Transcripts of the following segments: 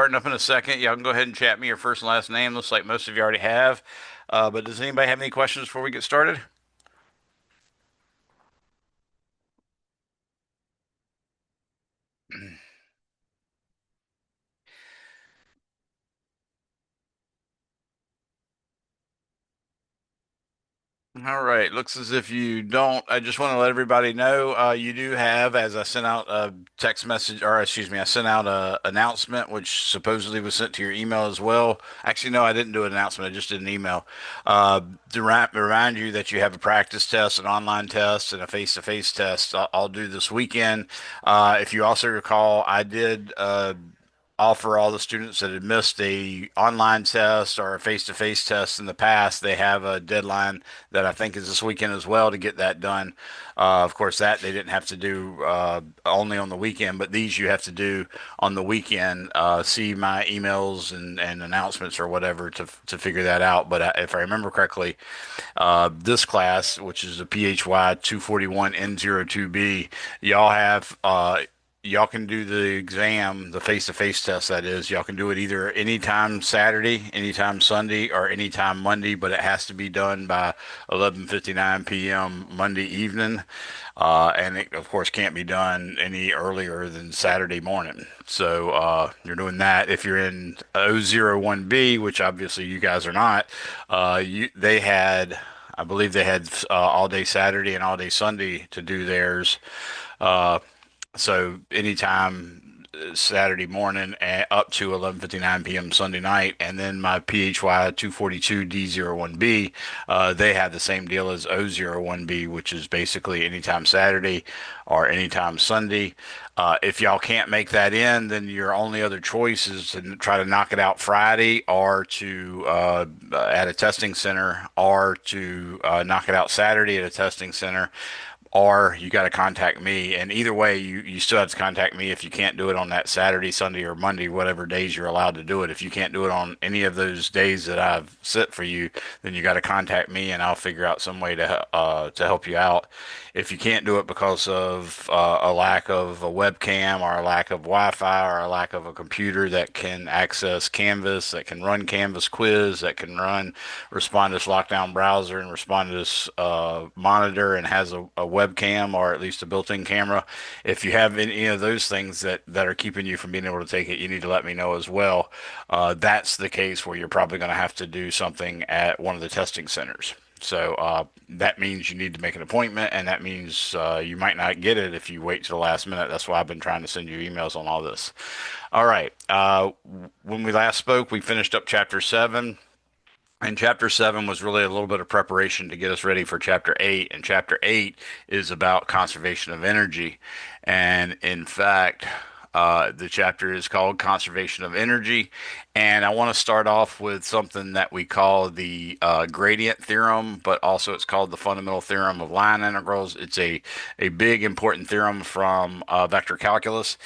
starting up in a second. Y'all can go ahead and chat me your first and last name. Looks like most of you already have. But does anybody have any questions before we get started? All right. Looks as if you don't. I just want to let everybody know you do have, as I sent out a text message, or excuse me, I sent out a announcement which supposedly was sent to your email as well. Actually, no, I didn't do an announcement. I just did an email uh, to remind you that you have a practice test, an online test, and a face-to-face test. I'll do this weekend. If you also recall, I did. Offer all the students that had missed a online test or a face-to-face test in the past. They have a deadline that I think is this weekend as well to get that done. Of course, that they didn't have to do only on the weekend, but these you have to do on the weekend. See my emails and announcements or whatever to figure that out. But if I remember correctly, this class, which is the PHY 241 N02B, y'all have y'all can do the exam, the face-to-face test that is. Y'all can do it either anytime Saturday, anytime Sunday, or anytime Monday, but it has to be done by 11:59 p.m. Monday evening. And it, of course, can't be done any earlier than Saturday morning. So you're doing that. If you're in O01B, which obviously you guys are not, they had, I believe they had all day Saturday and all day Sunday to do theirs. Uh, so anytime Saturday morning up to 11:59 p.m. Sunday night, and then my PHY 242 D01B, they have the same deal as O01B, which is basically anytime Saturday or anytime Sunday. If y'all can't make that in, then your only other choice is to try to knock it out Friday, or to at a testing center, or to knock it out Saturday at a testing center, or you got to contact me. And either way, you still have to contact me if you can't do it on that Saturday, Sunday, or Monday, whatever days you're allowed to do it. If you can't do it on any of those days that I've set for you, then you got to contact me, and I'll figure out some way to help you out. If you can't do it because of a lack of a webcam, or a lack of Wi-Fi, or a lack of a computer that can access Canvas, that can run Canvas quiz, that can run Respondus lockdown browser and Respondus monitor, and has a webcam or at least a built-in camera. If you have any of those things that are keeping you from being able to take it, you need to let me know as well. That's the case where you're probably going to have to do something at one of the testing centers. So that means you need to make an appointment, and that means you might not get it if you wait to the last minute. That's why I've been trying to send you emails on all this. All right. When we last spoke, we finished up chapter 7. And chapter 7 was really a little bit of preparation to get us ready for chapter 8. And chapter 8 is about conservation of energy. And in fact, the chapter is called Conservation of Energy. And I want to start off with something that we call the gradient theorem, but also it's called the fundamental theorem of line integrals. It's a big, important theorem from vector calculus,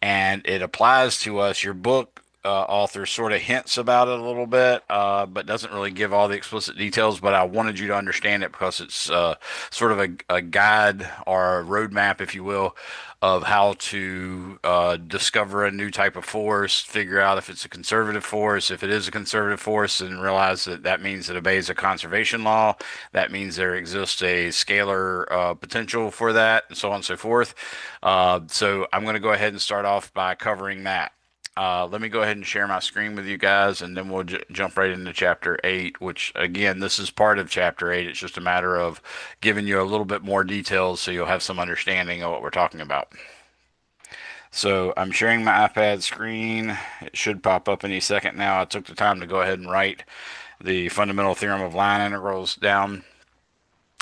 and it applies to us. Your book author sort of hints about it a little bit, but doesn't really give all the explicit details. But I wanted you to understand it because it's sort of a guide or a roadmap, if you will, of how to discover a new type of force, figure out if it's a conservative force. If it is a conservative force, then realize that that means it obeys a conservation law. That means there exists a scalar potential for that, and so on and so forth. So I'm going to go ahead and start off by covering that. Let me go ahead and share my screen with you guys, and then we'll jump right into chapter 8, which, again, this is part of chapter 8. It's just a matter of giving you a little bit more details so you'll have some understanding of what we're talking about. So I'm sharing my iPad screen. It should pop up any second now. I took the time to go ahead and write the fundamental theorem of line integrals down.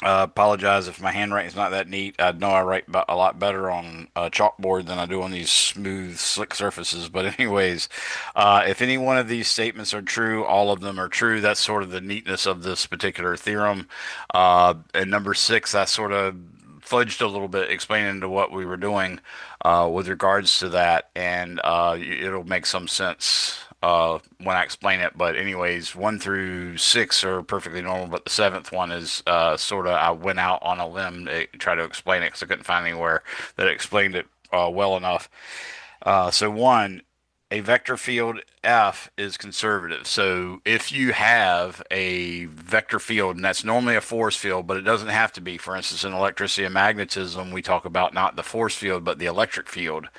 Apologize if my handwriting's not that neat. I know I write a lot better on a chalkboard than I do on these smooth, slick surfaces. But anyways, if any one of these statements are true, all of them are true. That's sort of the neatness of this particular theorem. And number 6, I sort of fudged a little bit explaining into what we were doing with regards to that, and it'll make some sense when I explain it. But anyways, 1 through 6 are perfectly normal, but the seventh one is sort of, I went out on a limb to try to explain it because I couldn't find anywhere that explained it well enough. So one, a vector field F is conservative. So if you have a vector field, and that's normally a force field, but it doesn't have to be. For instance, in electricity and magnetism, we talk about not the force field, but the electric field.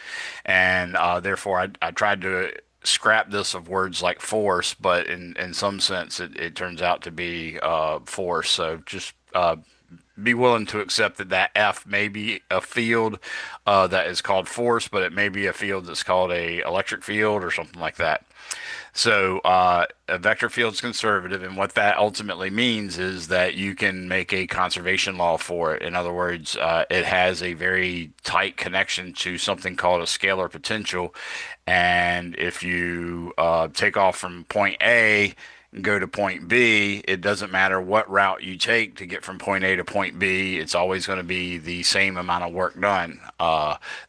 And therefore, I tried to scrap this of words like force, but in some sense, it turns out to be force. So just be willing to accept that that F may be a field that is called force, but it may be a field that's called a electric field or something like that. So a vector field is conservative, and what that ultimately means is that you can make a conservation law for it. In other words, it has a very tight connection to something called a scalar potential, and if you take off from point A and go to point B, it doesn't matter what route you take to get from point A to point B, it's always going to be the same amount of work done.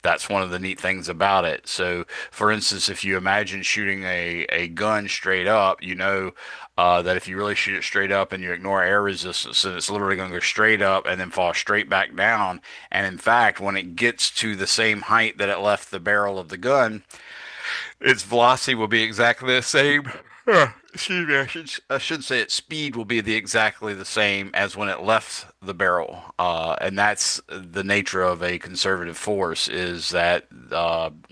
That's one of the neat things about it. So, for instance, if you imagine shooting a gun straight up, you know that if you really shoot it straight up and you ignore air resistance, then it's literally going to go straight up and then fall straight back down. And in fact, when it gets to the same height that it left the barrel of the gun, its velocity will be exactly the same. Excuse me, I should say its speed will be exactly the same as when it left the barrel. And that's the nature of a conservative force is that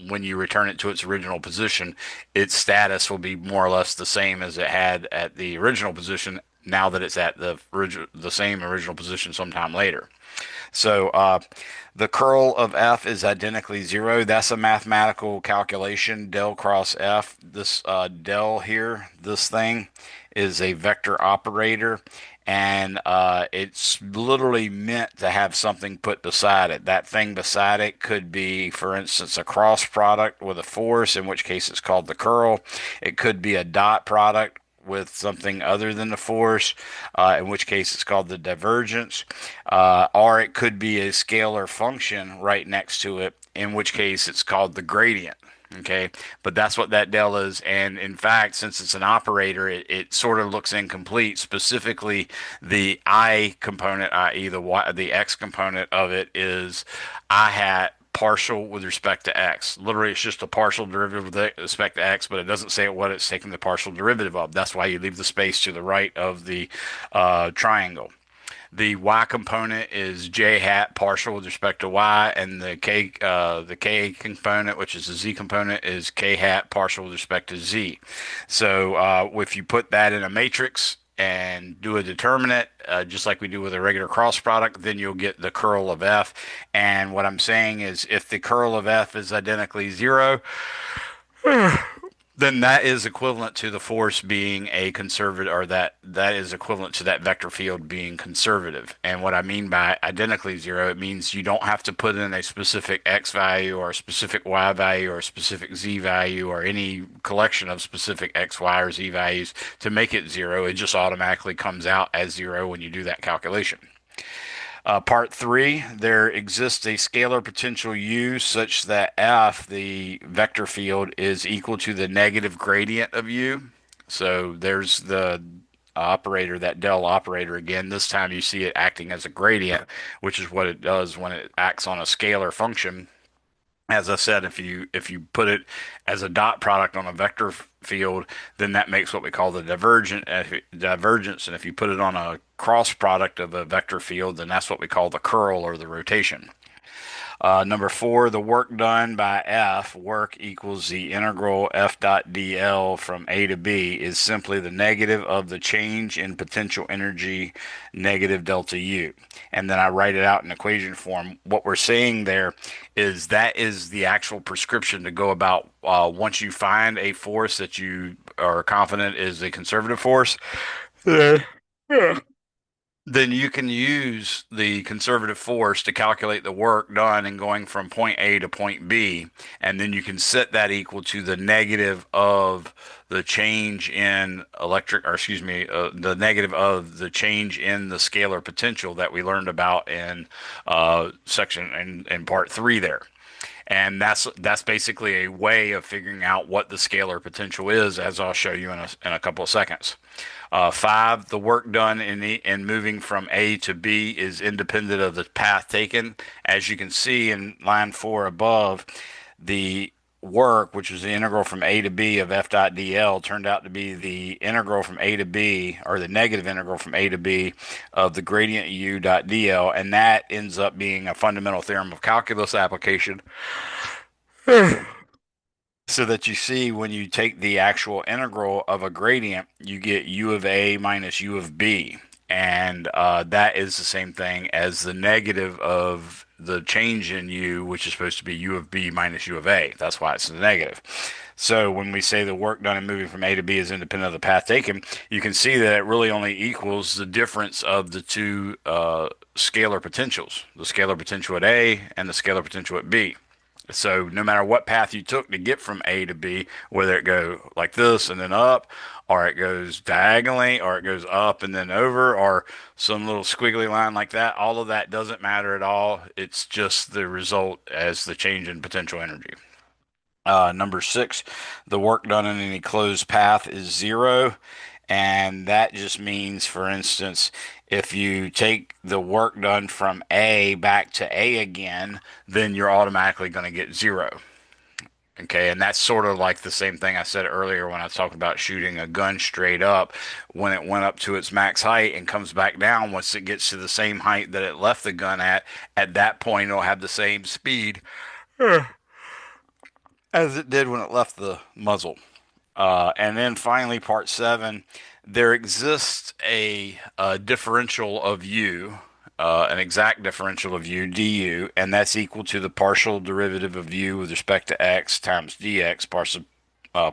when you return it to its original position, its status will be more or less the same as it had at the original position now that it's at the same original position sometime later. So the curl of F is identically zero. That's a mathematical calculation, del cross F. This del here, this thing, is a vector operator, and it's literally meant to have something put beside it. That thing beside it could be, for instance, a cross product with a force, in which case it's called the curl. It could be a dot product with something other than the force, in which case it's called the divergence, or it could be a scalar function right next to it, in which case it's called the gradient. Okay, but that's what that del is, and in fact, since it's an operator, it sort of looks incomplete. Specifically, the I component, i.e., the x component of it, is I hat partial with respect to x. Literally, it's just a partial derivative with respect to x, but it doesn't say what it's taking the partial derivative of. That's why you leave the space to the right of the triangle. The y component is j hat partial with respect to y, and the k component, which is the z component, is k hat partial with respect to z. So if you put that in a matrix and do a determinant, just like we do with a regular cross product, then you'll get the curl of f. And what I'm saying is, if the curl of f is identically zero, then that is equivalent to the force being a conservative, or that is equivalent to that vector field being conservative. And what I mean by identically zero, it means you don't have to put in a specific x value or a specific y value or a specific z value or any collection of specific x, y, or z values to make it zero. It just automatically comes out as zero when you do that calculation. Part three, there exists a scalar potential U such that F, the vector field, is equal to the negative gradient of U. So there's the operator, that del operator again. This time you see it acting as a gradient, which is what it does when it acts on a scalar function. As I said, if you put it as a dot product on a vector field, then that makes what we call the divergence. And if you put it on a cross product of a vector field, then that's what we call the curl or the rotation. Number four, the work done by F, work equals the integral F dot dl from A to B, is simply the negative of the change in potential energy negative delta U. And then I write it out in equation form. What we're saying there is that is the actual prescription to go about once you find a force that you are confident is a conservative force. Yeah. Yeah. Then you can use the conservative force to calculate the work done in going from point A to point B, and then you can set that equal to the negative of the change in the negative of the change in the scalar potential that we learned about in section in part three there. And that's basically a way of figuring out what the scalar potential is, as I'll show you in a couple of seconds. Five, the work done in moving from A to B is independent of the path taken. As you can see in line four above, the work, which was the integral from a to b of f dot dl, turned out to be the integral from a to b, or the negative integral from a to b of the gradient u dot dl, and that ends up being a fundamental theorem of calculus application. So that you see when you take the actual integral of a gradient, you get u of a minus u of b. And that is the same thing as the negative of the change in u, which is supposed to be u of b minus u of a. That's why it's the negative. So when we say the work done in moving from A to B is independent of the path taken, you can see that it really only equals the difference of the two scalar potentials, the scalar potential at A and the scalar potential at B. So no matter what path you took to get from A to B, whether it go like this and then up, or it goes diagonally, or it goes up and then over, or some little squiggly line like that, all of that doesn't matter at all. It's just the result as the change in potential energy. Number six, the work done in any closed path is zero. And that just means, for instance, if you take the work done from A back to A again, then you're automatically going to get zero. Okay, and that's sort of like the same thing I said earlier when I talked about shooting a gun straight up. When it went up to its max height and comes back down, once it gets to the same height that it left the gun at that point it'll have the same speed as it did when it left the muzzle. And then finally, part seven, there exists a differential of u, an exact differential of u, du, and that's equal to the partial derivative of u with respect to x times dx,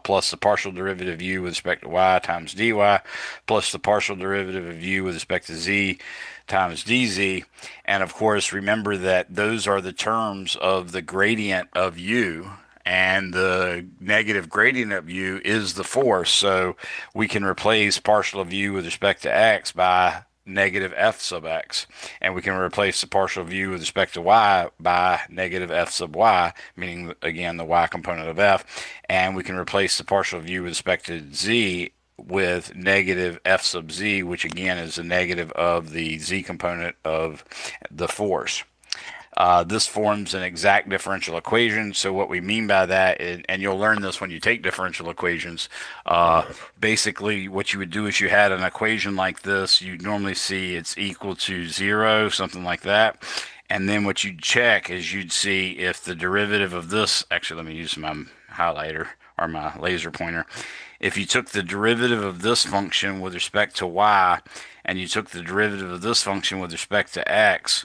plus the partial derivative of u with respect to y times dy, plus the partial derivative of u with respect to z times dz. And of course, remember that those are the terms of the gradient of u, and the negative gradient of u is the force. So we can replace partial of u with respect to x by negative f sub x. And we can replace the partial of u with respect to y by negative f sub y, meaning, again, the y component of f. And we can replace the partial of u with respect to z with negative f sub z, which again is the negative of the z component of the force. This forms an exact differential equation. So what we mean by that, and you'll learn this when you take differential equations, basically what you would do is you had an equation like this. You'd normally see it's equal to zero, something like that. And then what you'd check is you'd see if the derivative of this, actually, let me use my highlighter or my laser pointer. If you took the derivative of this function with respect to y, and you took the derivative of this function with respect to x,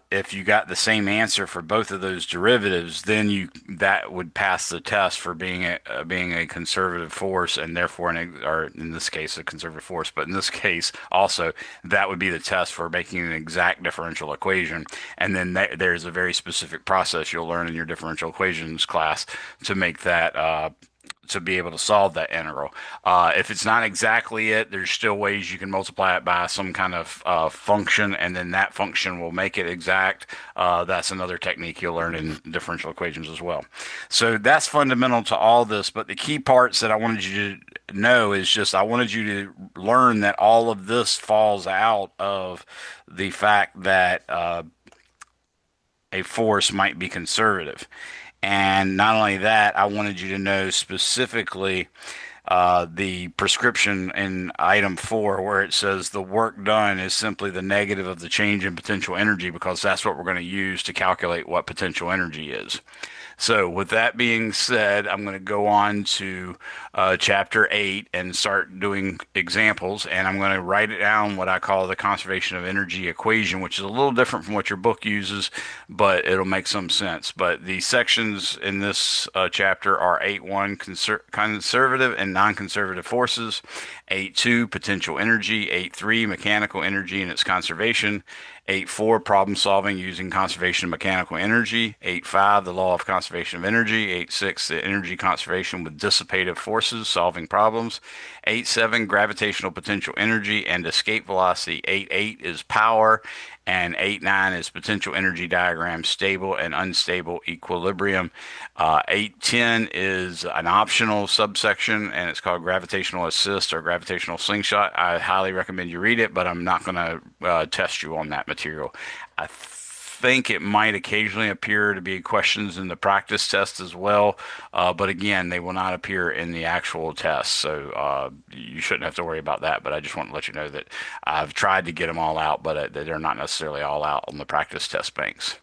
if you got the same answer for both of those derivatives, then that would pass the test for being a conservative force, and therefore, or in this case, a conservative force. But in this case, also that would be the test for making an exact differential equation. And then there's a very specific process you'll learn in your differential equations class to make that. To be able to solve that integral. If it's not exactly it, there's still ways you can multiply it by some kind of function, and then that function will make it exact. That's another technique you'll learn in differential equations as well. So that's fundamental to all this, but the key parts that I wanted you to know is just I wanted you to learn that all of this falls out of the fact that a force might be conservative. And not only that, I wanted you to know specifically the prescription in item 4, where it says the work done is simply the negative of the change in potential energy, because that's what we're going to use to calculate what potential energy is. So, with that being said, I'm going to go on to chapter 8 and start doing examples. And I'm going to write it down what I call the conservation of energy equation, which is a little different from what your book uses, but it'll make some sense. But the sections in this chapter are 8.1 conservative and non-conservative forces, 8.2 potential energy, 8.3 mechanical energy and its conservation, 8.4 problem solving using conservation of mechanical energy, 8.5 the law of conservation of energy, 8.6 the energy conservation with dissipative forces solving problems, 8.7 gravitational potential energy and escape velocity, 8.8 is power, and 8.9 is potential energy diagram, stable and unstable equilibrium. 8.10 is an optional subsection, and it's called gravitational assist or gravitational slingshot. I highly recommend you read it, but I'm not going to test you on that material. I think it might occasionally appear to be questions in the practice test as well, but again, they will not appear in the actual test, so you shouldn't have to worry about that. But I just want to let you know that I've tried to get them all out, but they're not necessarily all out on the practice test banks.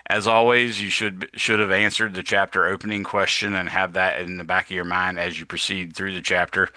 As always, you should have answered the chapter opening question and have that in the back of your mind as you proceed through the chapter.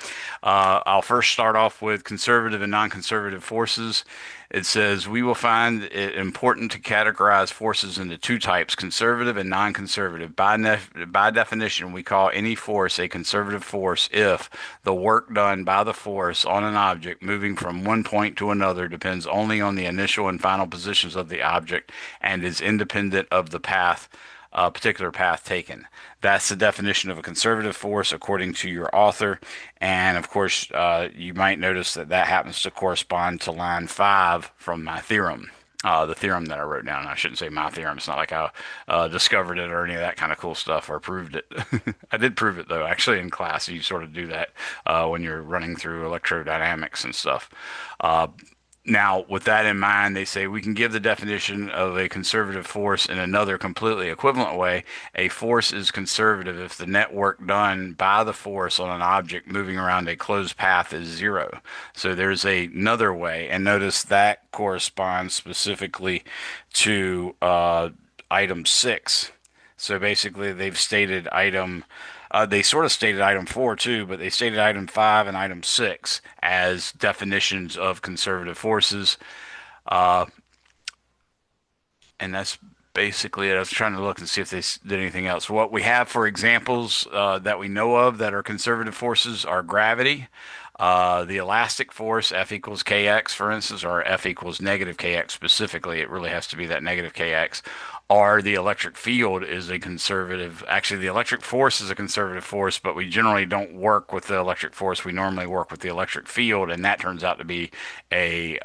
I'll first start off with conservative and non-conservative forces. It says we will find it important to categorize forces into two types, conservative and non-conservative. By definition, we call any force a conservative force if the work done by the force on an object moving from one point to another depends only on the initial and final positions of the object and is independent of the path, particular path taken. That's the definition of a conservative force according to your author. And of course, you might notice that that happens to correspond to line 5 from my theorem. The theorem that I wrote down. I shouldn't say my theorem. It's not like I discovered it or any of that kind of cool stuff or proved it. I did prove it, though, actually, in class. You sort of do that when you're running through electrodynamics and stuff. Now, with that in mind, they say we can give the definition of a conservative force in another completely equivalent way. A force is conservative if the net work done by the force on an object moving around a closed path is zero. So there's another way, and notice that corresponds specifically to item 6. So basically, they sort of stated item 4 too, but they stated item 5 and item 6 as definitions of conservative forces. Uh, and that's basically it. I was trying to look and see if they did anything else. What we have for examples that we know of that are conservative forces are gravity, the elastic force, F equals kx, for instance, or F equals negative kx specifically. It really has to be that negative kx. Or the electric field is a conservative. Actually, the electric force is a conservative force, but we generally don't work with the electric force. We normally work with the electric field, and that turns out to be a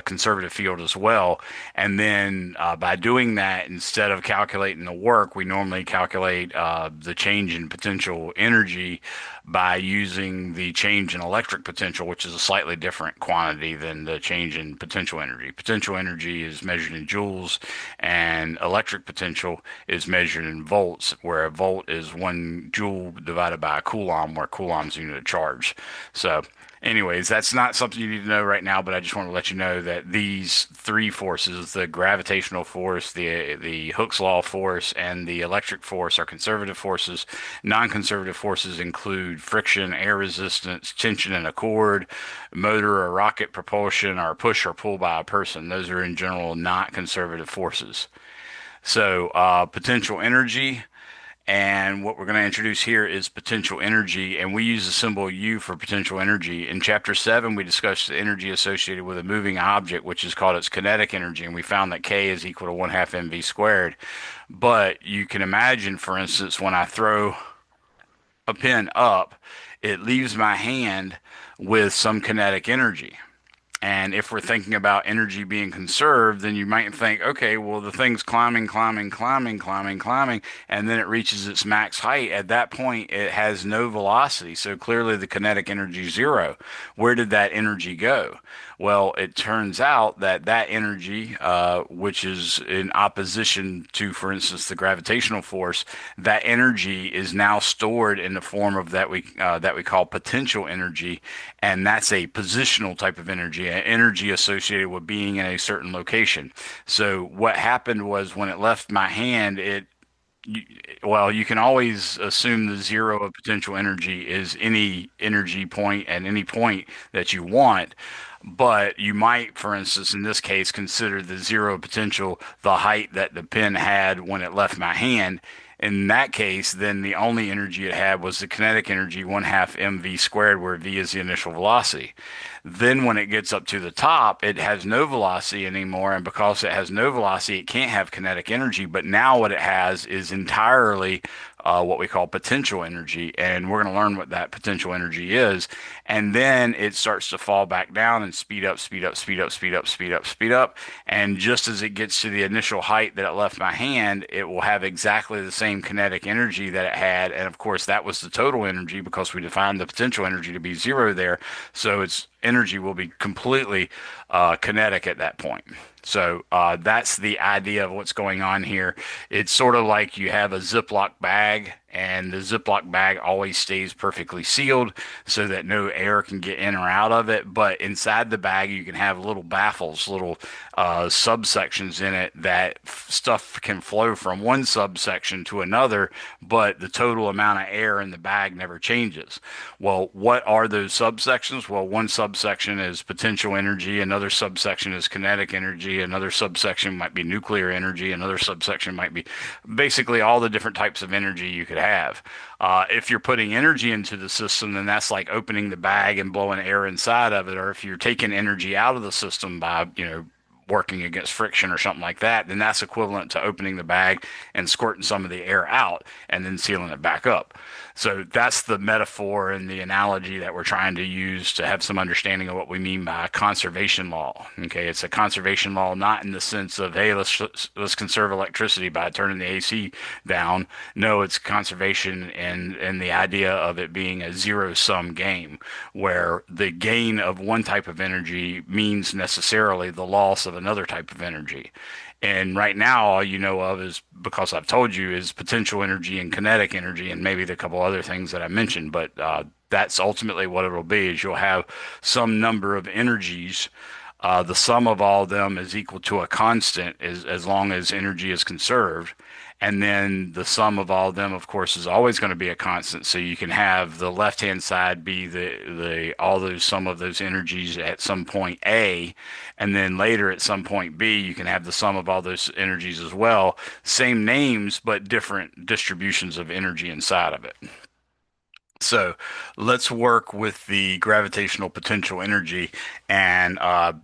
conservative field as well. And then by doing that, instead of calculating the work, we normally calculate the change in potential energy by using the change in electric potential, which is a slightly different quantity than the change in potential energy. Potential energy is measured in joules, and electric potential is measured in volts, where a volt is 1 joule divided by a coulomb, where coulomb's unit of charge. So anyways, that's not something you need to know right now, but I just want to let you know that these three forces, the gravitational force, the Hooke's law force, and the electric force, are conservative forces. Non-conservative forces include friction, air resistance, tension in a cord, motor or rocket propulsion, or push or pull by a person. Those are in general not conservative forces. So, potential energy. And what we're going to introduce here is potential energy, and we use the symbol U for potential energy. In chapter 7, we discussed the energy associated with a moving object, which is called its kinetic energy, and we found that K is equal to 1/2 mv squared. But you can imagine, for instance, when I throw a pin up, it leaves my hand with some kinetic energy. And if we're thinking about energy being conserved, then you might think, okay, well, the thing's climbing, climbing, climbing, climbing, climbing, and then it reaches its max height. At that point, it has no velocity. So clearly the kinetic energy is zero. Where did that energy go? Well, it turns out that that energy, which is in opposition to, for instance, the gravitational force, that energy is now stored in the form of that we call potential energy, and that's a positional type of energy, an energy associated with being in a certain location. So what happened was when it left my hand, well, you can always assume the zero of potential energy is any energy point at any point that you want. But you might, for instance, in this case, consider the zero potential the height that the pin had when it left my hand. In that case, then the only energy it had was the kinetic energy, 1/2 mv squared, where v is the initial velocity. Then when it gets up to the top, it has no velocity anymore, and because it has no velocity, it can't have kinetic energy. But now what it has is entirely what we call potential energy, and we're going to learn what that potential energy is. And then it starts to fall back down and speed up, speed up, speed up, speed up, speed up, speed up. And just as it gets to the initial height that it left my hand, it will have exactly the same kinetic energy that it had. And of course, that was the total energy because we defined the potential energy to be zero there. So it's energy will be completely kinetic at that point. So that's the idea of what's going on here. It's sort of like you have a Ziploc bag, and the Ziploc bag always stays perfectly sealed so that no air can get in or out of it. But inside the bag, you can have little baffles, little subsections in it that stuff can flow from one subsection to another, but the total amount of air in the bag never changes. Well, what are those subsections? Well, one subsection is potential energy, another subsection is kinetic energy, another subsection might be nuclear energy, another subsection might be basically all the different types of energy you could have. If you're putting energy into the system, then that's like opening the bag and blowing air inside of it. Or if you're taking energy out of the system by, working against friction or something like that, then that's equivalent to opening the bag and squirting some of the air out and then sealing it back up. So that's the metaphor and the analogy that we're trying to use to have some understanding of what we mean by conservation law. Okay, it's a conservation law not in the sense of, hey, let's conserve electricity by turning the AC down. No, it's conservation and the idea of it being a zero sum game where the gain of one type of energy means necessarily the loss of another type of energy. And right now, all you know of is, because I've told you, is potential energy and kinetic energy, and maybe the couple other things that I mentioned. But that's ultimately what it'll be: is you'll have some number of energies. The sum of all of them is equal to a constant, as long as energy is conserved. And then the sum of all of them, of course, is always going to be a constant. So you can have the left-hand side be the all those sum of those energies at some point A, and then later at some point B, you can have the sum of all those energies as well. Same names, but different distributions of energy inside of it. So let's work with the gravitational potential energy, and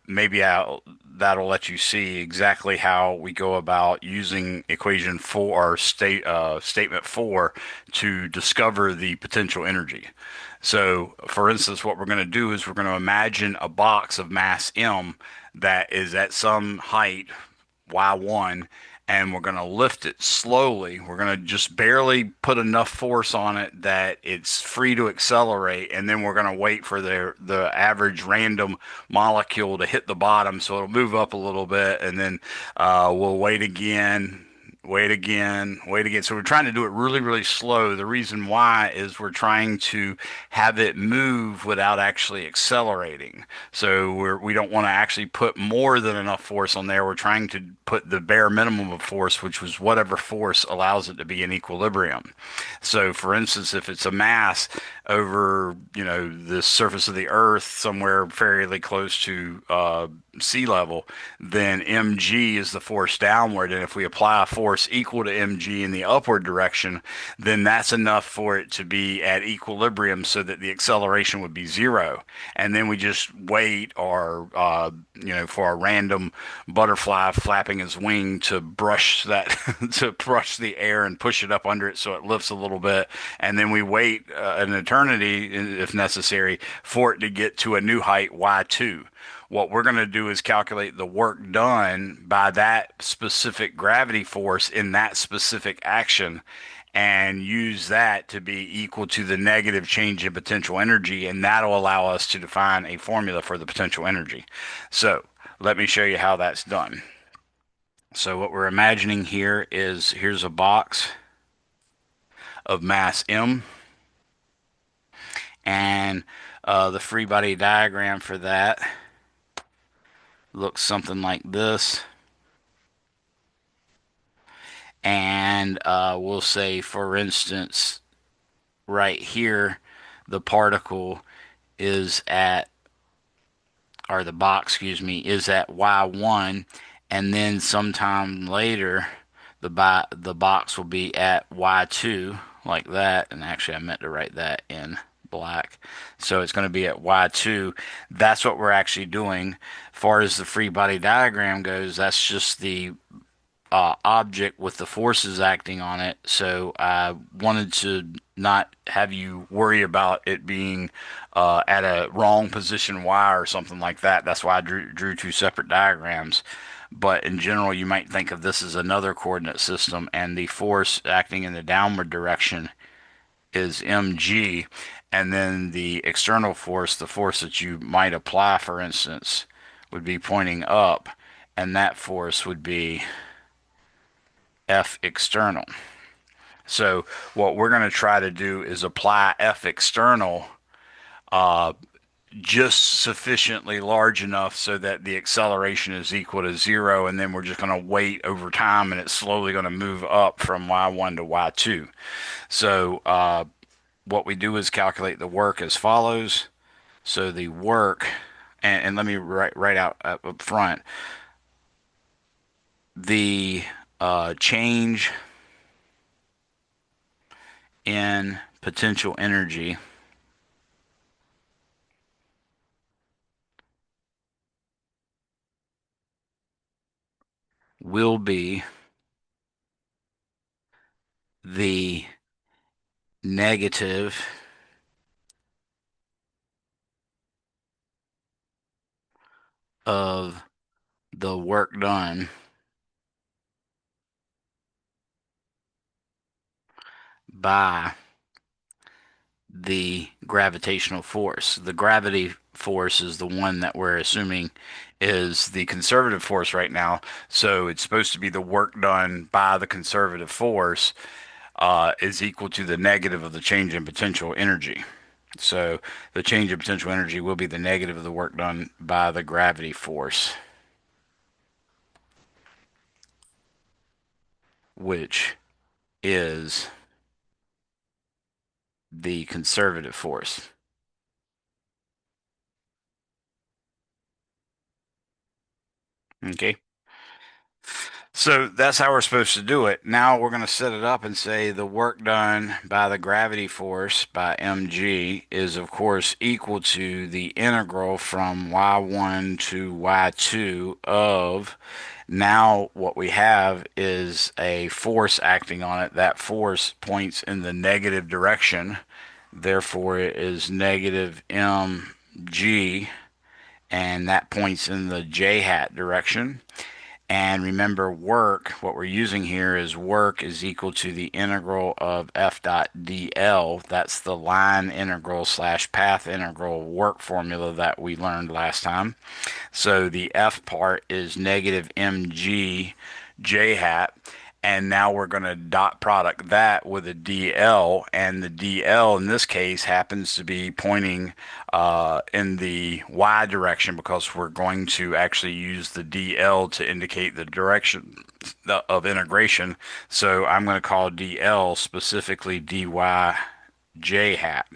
maybe that'll let you see exactly how we go about using equation four or statement four to discover the potential energy. So, for instance, what we're going to do is we're going to imagine a box of mass m that is at some height y1, and we're going to lift it slowly. We're going to just barely put enough force on it that it's free to accelerate, and then we're going to wait for the average random molecule to hit the bottom so it'll move up a little bit, and then we'll wait again. Wait again, wait again. So we're trying to do it really, really slow. The reason why is we're trying to have it move without actually accelerating. So we don't want to actually put more than enough force on there. We're trying to put the bare minimum of force, which was whatever force allows it to be in equilibrium. So for instance, if it's a mass over, the surface of the Earth somewhere fairly close to sea level, then mg is the force downward. And if we apply a force equal to mg in the upward direction, then that's enough for it to be at equilibrium so that the acceleration would be zero. And then we just wait, or for a random butterfly flapping his wing to brush that to brush the air and push it up under it so it lifts a little bit. And then we wait an eternity, if necessary, for it to get to a new height, y2. What we're going to do is calculate the work done by that specific gravity force in that specific action and use that to be equal to the negative change in potential energy, and that'll allow us to define a formula for the potential energy. So let me show you how that's done. So what we're imagining here is, here's a box of mass m, and the free body diagram for that looks something like this. And we'll say, for instance, right here, the particle is at, or the box, excuse me, is at y1, and then sometime later, the box will be at y2, like that. And actually, I meant to write that in black. So it's going to be at y2. That's what we're actually doing. As far as the free body diagram goes, that's just the object with the forces acting on it. So I wanted to not have you worry about it being at a wrong position Y or something like that. That's why I drew two separate diagrams. But in general, you might think of this as another coordinate system, and the force acting in the downward direction is mg, and then the external force, the force that you might apply, for instance, would be pointing up, and that force would be F external. So what we're going to try to do is apply F external just sufficiently large enough so that the acceleration is equal to zero, and then we're just going to wait over time, and it's slowly going to move up from y1 to y2. So what we do is calculate the work as follows. So the work, and let me write out up front, the change in potential energy will be the negative of the work done by the gravitational force. The gravity force is the one that we're assuming is the conservative force right now. So it's supposed to be the work done by the conservative force is equal to the negative of the change in potential energy. So the change in potential energy will be the negative of the work done by the gravity force, which is the conservative force. Okay. So that's how we're supposed to do it. Now we're going to set it up and say the work done by the gravity force by mg is of course equal to the integral from y1 to y2 of, now what we have is a force acting on it. That force points in the negative direction. Therefore it is negative mg, and that points in the j hat direction. And remember, work, what we're using here is work is equal to the integral of f dot dl. That's the line integral slash path integral work formula that we learned last time. So the f part is negative mg j hat. And now we're going to dot product that with a dl, and the dl in this case happens to be pointing in the y direction because we're going to actually use the dl to indicate the direction of integration. So I'm going to call dl specifically dy j hat.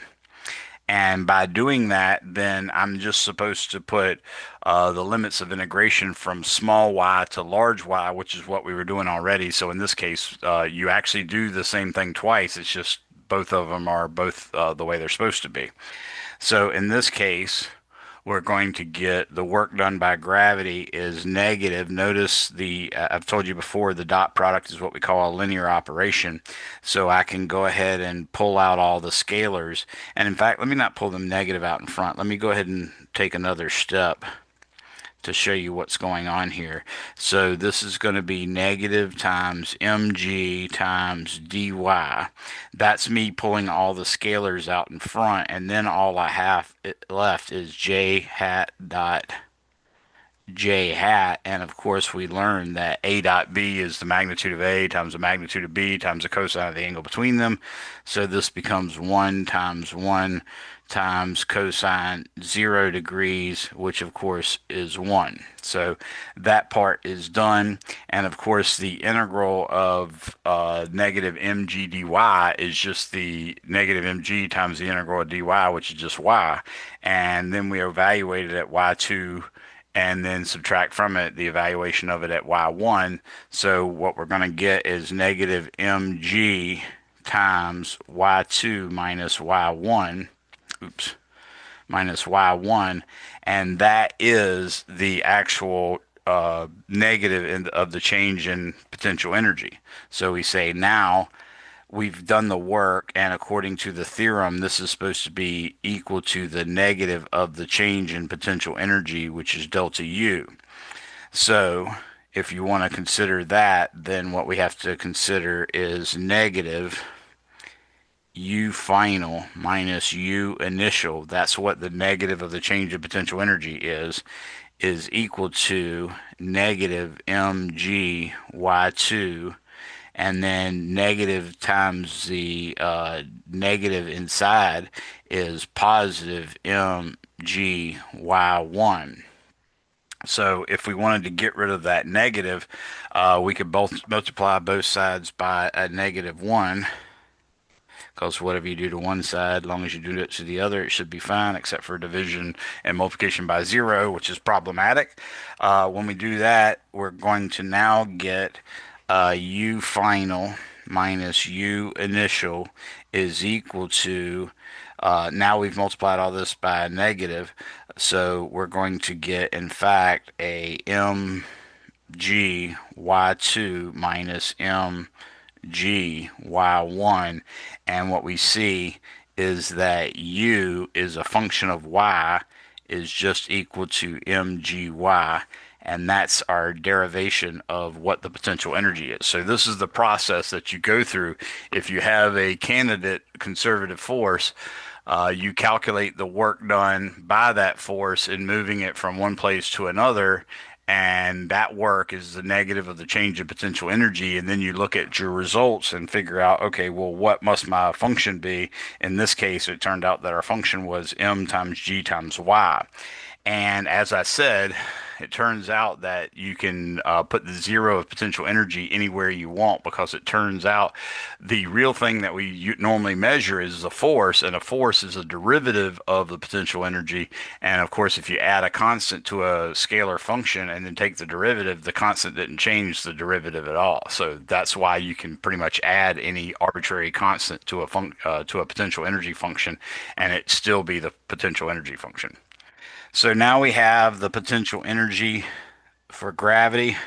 And by doing that, then I'm just supposed to put the limits of integration from small y to large y, which is what we were doing already. So in this case, you actually do the same thing twice. It's just both of them are both the way they're supposed to be. So in this case, we're going to get the work done by gravity is negative. Notice I've told you before, the dot product is what we call a linear operation. So I can go ahead and pull out all the scalars. And in fact, let me not pull them negative out in front. Let me go ahead and take another step to show you what's going on here. So this is going to be negative times mg times dy. That's me pulling all the scalars out in front, and then all I have left is j hat dot j hat, and of course we learned that a dot b is the magnitude of a times the magnitude of b times the cosine of the angle between them. So this becomes 1 times cosine 0 degrees, which of course is 1. So that part is done, and of course the integral of negative mg dy is just the negative mg times the integral of dy, which is just y, and then we evaluate it at y2 and then subtract from it the evaluation of it at y1. So what we're going to get is negative mg times y2 minus y1, oops, minus y1, and that is the actual negative of the change in potential energy. So we say now we've done the work, and according to the theorem, this is supposed to be equal to the negative of the change in potential energy, which is delta U. So if you want to consider that, then what we have to consider is negative U final minus U initial, that's what the negative of the change of potential energy is equal to negative mg y2, and then negative times the negative inside is positive mg y1. So if we wanted to get rid of that negative, we could both multiply both sides by a negative 1, because whatever you do to one side, as long as you do it to the other, it should be fine, except for division and multiplication by 0, which is problematic. When we do that, we're going to now get u final minus u initial is equal to, now we've multiplied all this by a negative, so we're going to get, in fact, a mg y2 minus m G y1, and what we see is that u is a function of y is just equal to mgy, and that's our derivation of what the potential energy is. So this is the process that you go through if you have a candidate conservative force. You calculate the work done by that force in moving it from one place to another, and that work is the negative of the change in potential energy. And then you look at your results and figure out, okay, well, what must my function be? In this case, it turned out that our function was m times g times y. And as I said, it turns out that you can put the zero of potential energy anywhere you want, because it turns out the real thing that we normally measure is a force, and a force is a derivative of the potential energy. And of course, if you add a constant to a scalar function and then take the derivative, the constant didn't change the derivative at all. So that's why you can pretty much add any arbitrary constant to a potential energy function, and it still be the potential energy function. So now we have the potential energy for gravity,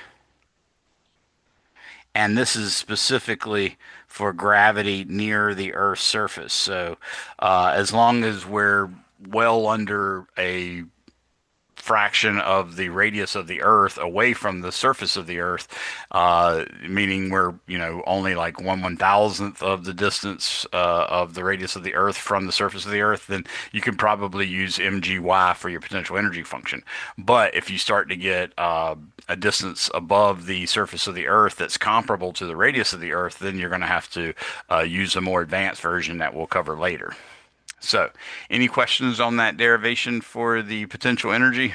and this is specifically for gravity near the Earth's surface. So as long as we're well under a fraction of the radius of the Earth away from the surface of the Earth, meaning we're only like 1/1000th of the distance of the radius of the Earth from the surface of the Earth, then you can probably use mgy for your potential energy function. But if you start to get a distance above the surface of the Earth that's comparable to the radius of the Earth, then you're going to have to use a more advanced version that we'll cover later. So, any questions on that derivation for the potential energy?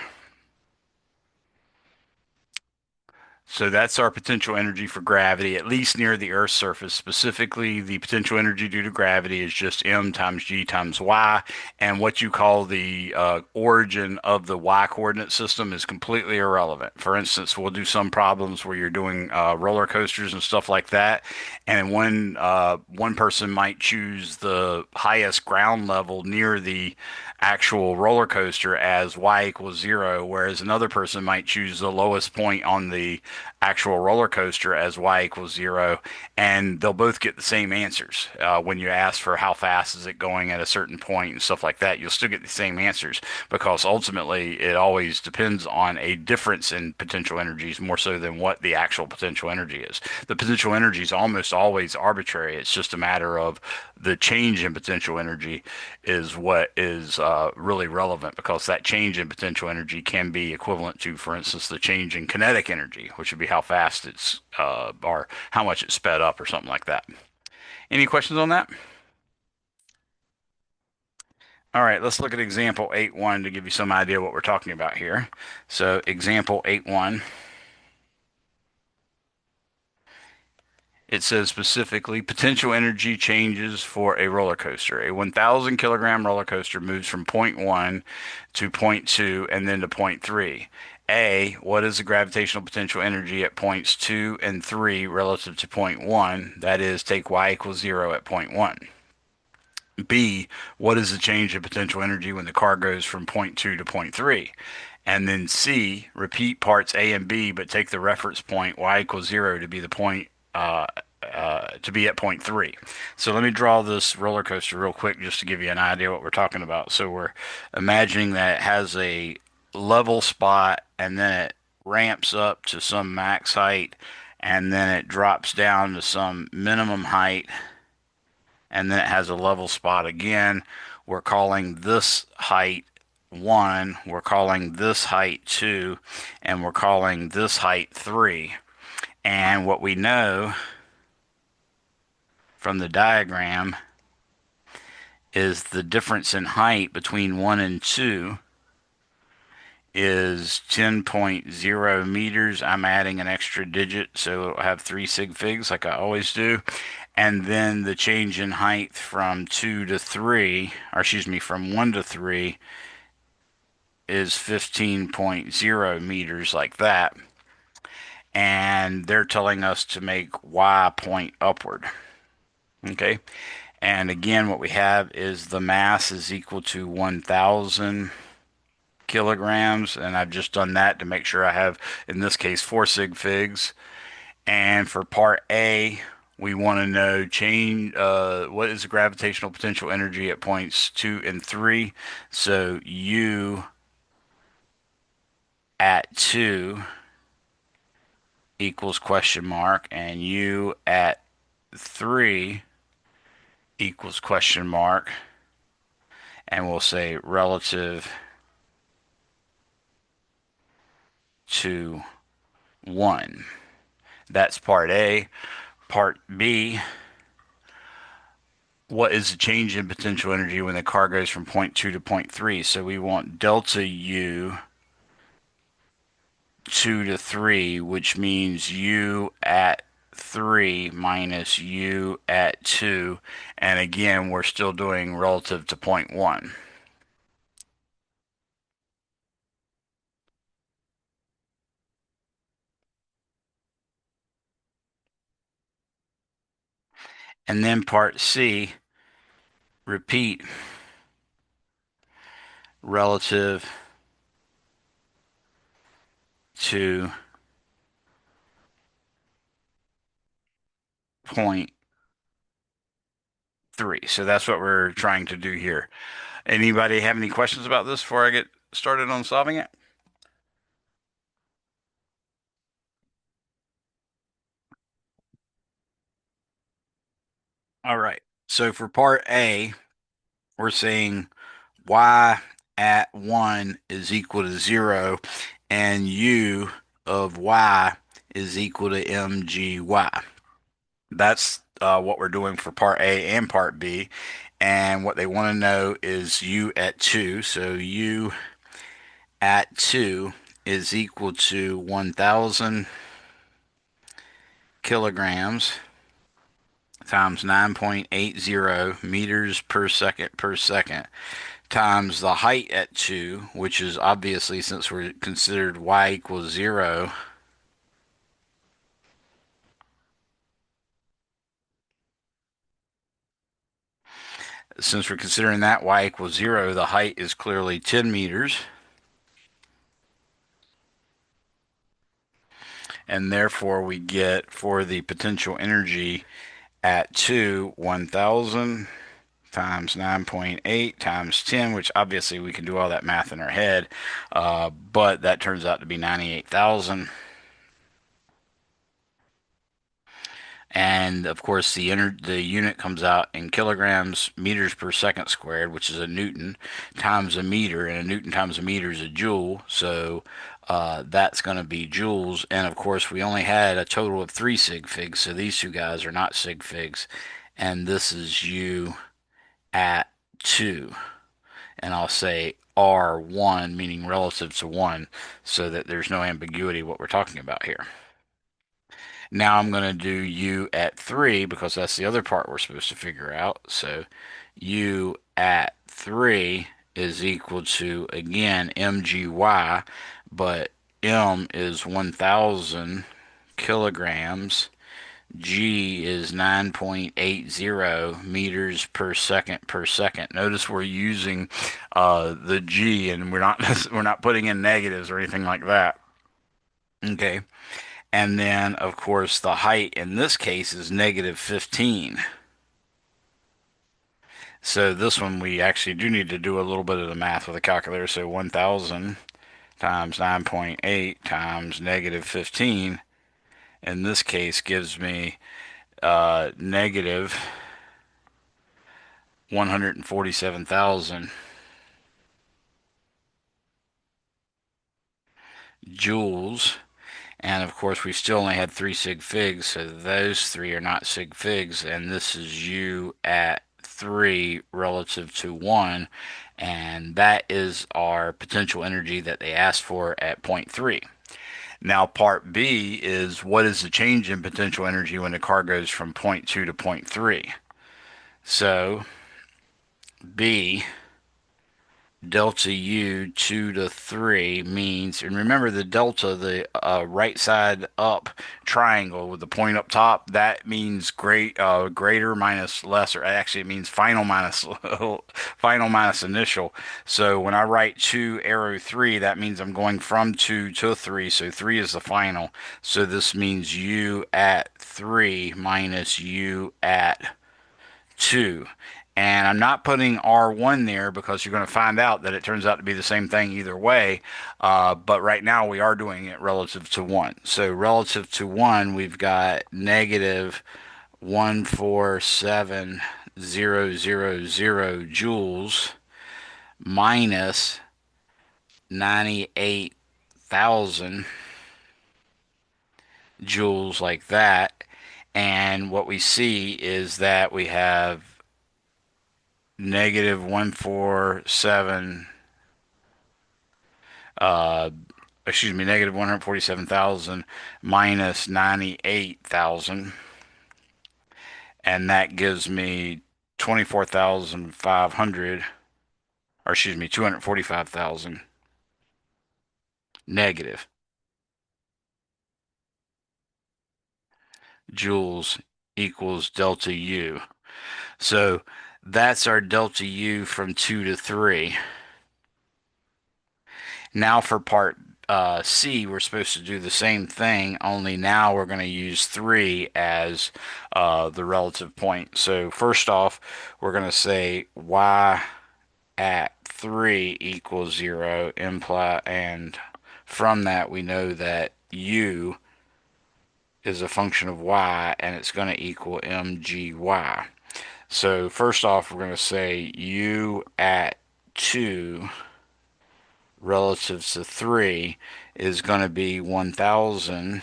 So that's our potential energy for gravity, at least near the Earth's surface. Specifically, the potential energy due to gravity is just m times g times y. And what you call the origin of the y coordinate system is completely irrelevant. For instance, we'll do some problems where you're doing roller coasters and stuff like that. And one person might choose the highest ground level near the actual roller coaster as y equals 0, whereas another person might choose the lowest point on the actual roller coaster as y equals 0, and they'll both get the same answers. When you ask for how fast is it going at a certain point and stuff like that, you'll still get the same answers, because ultimately it always depends on a difference in potential energies more so than what the actual potential energy is. The potential energy is almost always arbitrary. It's just a matter of the change in potential energy is what is really relevant, because that change in potential energy can be equivalent to, for instance, the change in kinetic energy, which would be how fast it's or how much it's sped up or something like that. Any questions on that? All right, let's look at example 8.1 to give you some idea what we're talking about here. So example 8.1, it says specifically potential energy changes for a roller coaster. A 1,000 kilogram roller coaster moves from point 1 to point 2 and then to point 3. A, what is the gravitational potential energy at points 2 and 3 relative to point 1? That is, take y equals 0 at point 1. B, what is the change in potential energy when the car goes from point 2 to point 3? And then C, repeat parts A and B, but take the reference point y equals 0 to be the point to be at point 3. So let me draw this roller coaster real quick just to give you an idea what we're talking about. So we're imagining that it has a level spot, and then it ramps up to some max height, and then it drops down to some minimum height, and then it has a level spot again. We're calling this height 1, we're calling this height 2, and we're calling this height 3. And what we know from the diagram is the difference in height between 1 and 2 is 10.0 meters. I'm adding an extra digit, so it'll have 3 sig figs like I always do. And then the change in height from 2 to 3, or excuse me, from 1 to 3 is 15.0 meters like that. And they're telling us to make y point upward. Okay. And again, what we have is the mass is equal to 1,000 kilograms. And I've just done that to make sure I have, in this case, 4 sig figs. And for part A, we want to know what is the gravitational potential energy at points 2 and 3. So U at 2 equals question mark, and U at 3 equals question mark, and we'll say relative to 1. That's part A. Part B, what is the change in potential energy when the car goes from point 2 to point 3? So we want delta U 2 to 3, which means U at 3 minus U at 2. And again, we're still doing relative to point 1. And then part C, repeat relative to point 3. So that's what we're trying to do here. Anybody have any questions about this before I get started on solving it? All right. So for part A, we're saying y at 1 is equal to 0, and u of y is equal to mgy. That's what we're doing for part A and part B. And what they want to know is u at 2. So u at 2 is equal to 1,000 kilograms times 9.80 meters per second times the height at 2, which is obviously, since we're considered y equals 0, since we're considering that y equals 0, the height is clearly 10 meters. And therefore we get, for the potential energy at 2, 1,000 times 9.8 times 10, which obviously we can do all that math in our head, but that turns out to be 98,000. And of course, the unit comes out in kilograms meters per second squared, which is a newton, times a meter, and a newton times a meter is a joule. So that's going to be joules. And of course, we only had a total of 3 sig figs, so these two guys are not sig figs. And this is U at 2. And I'll say R1, meaning relative to 1, so that there's no ambiguity what we're talking about here. Now I'm going to do U at 3 because that's the other part we're supposed to figure out. So U at 3 is equal to, again, mgy, but m is 1,000 kilograms. G is 9.80 meters per second. Notice we're using the G, and we're not putting in negatives or anything like that. Okay. And then, of course, the height in this case is negative 15. So this one we actually do need to do a little bit of the math with a calculator. So 1,000 times 9.8 times negative 15 in this case gives me negative 147,000 joules. And of course, we still only had three sig figs, so those three are not sig figs. And this is U at 3 relative to 1. And that is our potential energy that they asked for at point 3. Now, part B is what is the change in potential energy when the car goes from point 2 to point 3? So, B delta U 2 to 3 means, and remember the delta, the right side up triangle with the point up top, that means greater minus lesser. Actually, it means final minus final minus initial. So when I write 2 arrow 3, that means I'm going from 2 to 3. So 3 is the final. So this means U at 3 minus U at 2. And I'm not putting R1 there because you're going to find out that it turns out to be the same thing either way. But right now we are doing it relative to 1. So relative to 1, we've got negative 147,000 joules minus 98,000 joules like that. And what we see is that we have negative 147 uh negative 147,000 minus 98,000, and that gives me 24,500, or 245,000 negative joules equals delta U. So that's our delta U from 2 to 3. Now for part C, we're supposed to do the same thing, only now we're going to use 3 as the relative point. So first off, we're going to say y at 3 equals 0, and from that we know that u is a function of y, and it's going to equal mgy. So first off, we're going to say u at 2 relative to 3 is going to be 1,000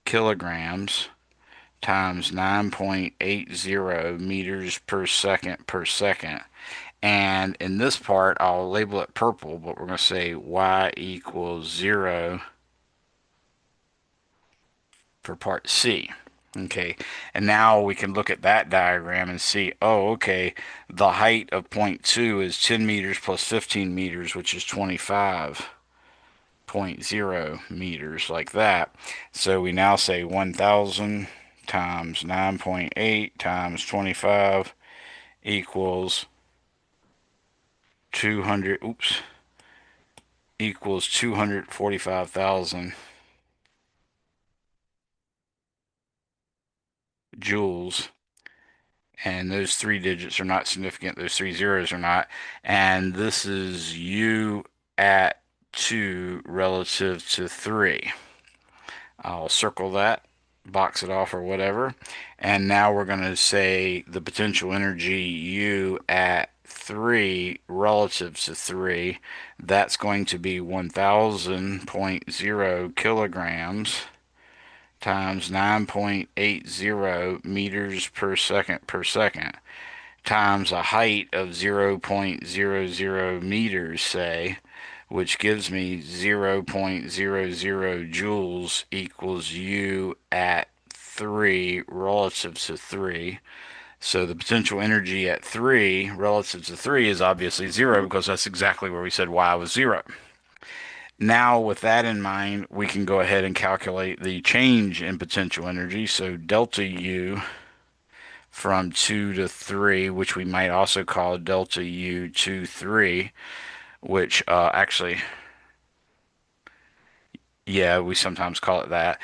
kilograms times 9.80 meters per second. And in this part, I'll label it purple, but we're going to say y equals 0 for part C. Okay, and now we can look at that diagram and see, oh, okay, the height of point 2 is 10 meters plus 15 meters, which is 25.0 meters, like that. So we now say 1,000 times 9.8 times 25 equals 200, equals 245,000 joules. And those three digits are not significant. Those three zeros are not. And this is U at 2 relative to 3. I'll circle that, box it off or whatever. And now we're going to say the potential energy U at 3 relative to 3. That's going to be 1,000.0 kilograms times 9.80 meters per second times a height of 0.00 meters, say, which gives me 0.00 joules equals U at 3 relative to 3. So the potential energy at 3 relative to 3 is obviously 0 because that's exactly where we said y was 0. Now, with that in mind, we can go ahead and calculate the change in potential energy. So delta U from 2 to 3, which we might also call delta U 2, 3, which actually, yeah, we sometimes call it that.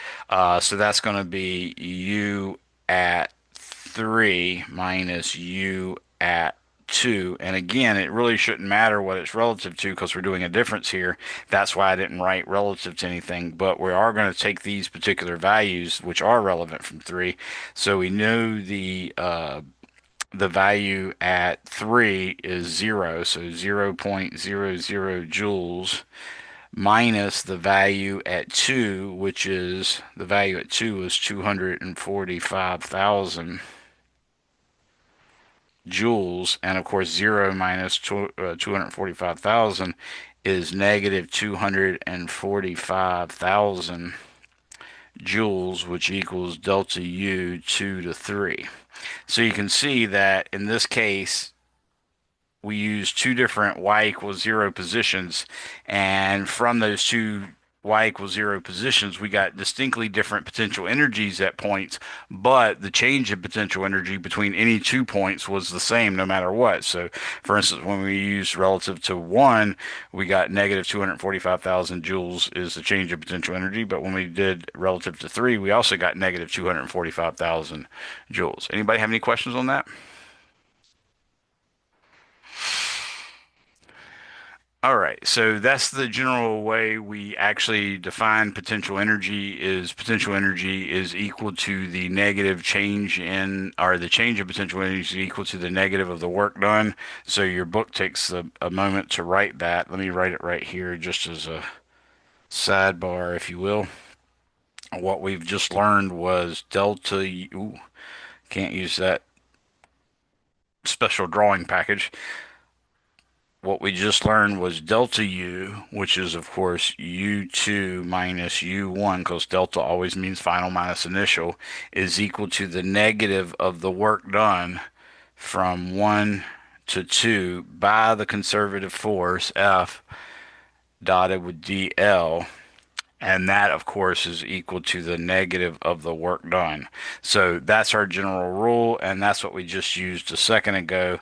So that's going to be U at 3 minus U at 2. And again, it really shouldn't matter what it's relative to because we're doing a difference here. That's why I didn't write relative to anything. But we are going to take these particular values, which are relevant from 3. So we know the the value at 3 is 0, so 0.00 joules, minus the value at 2, which is the value at 2 is 245,000 joules, and of course 0 minus 245,000 is negative 245,000 joules, which equals delta U 2 to 3. So you can see that in this case, we use two different y equals 0 positions, and from those two y equals 0 positions, we got distinctly different potential energies at points, but the change in potential energy between any 2 points was the same no matter what. So, for instance, when we used relative to 1, we got negative 245,000 joules is the change in potential energy, but when we did relative to 3, we also got negative 245,000 joules. Anybody have any questions on that? All right, so that's the general way we actually define potential energy is equal to the negative change in, or the change in potential energy is equal to the negative of the work done. So your book takes a moment to write that. Let me write it right here just as a sidebar, if you will. What we've just learned was delta U, can't use that special drawing package. What we just learned was delta U, which is of course U2 minus U1, because delta always means final minus initial, is equal to the negative of the work done from 1 to 2 by the conservative force F dotted with dl, and that, of course, is equal to the negative of the work done. So that's our general rule, and that's what we just used a second ago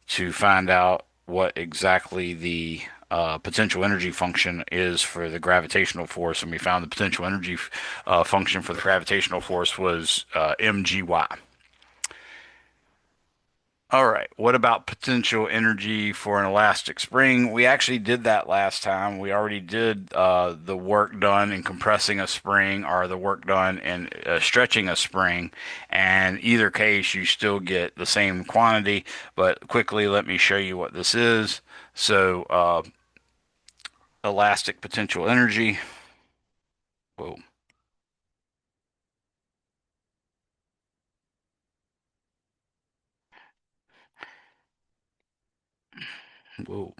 to find out what exactly the potential energy function is for the gravitational force. And we found the potential energy function for the gravitational force was mgy. All right. What about potential energy for an elastic spring? We actually did that last time. We already did the work done in compressing a spring or the work done in stretching a spring. And either case, you still get the same quantity. But quickly, let me show you what this is. So, elastic potential energy. Whoa, whoa,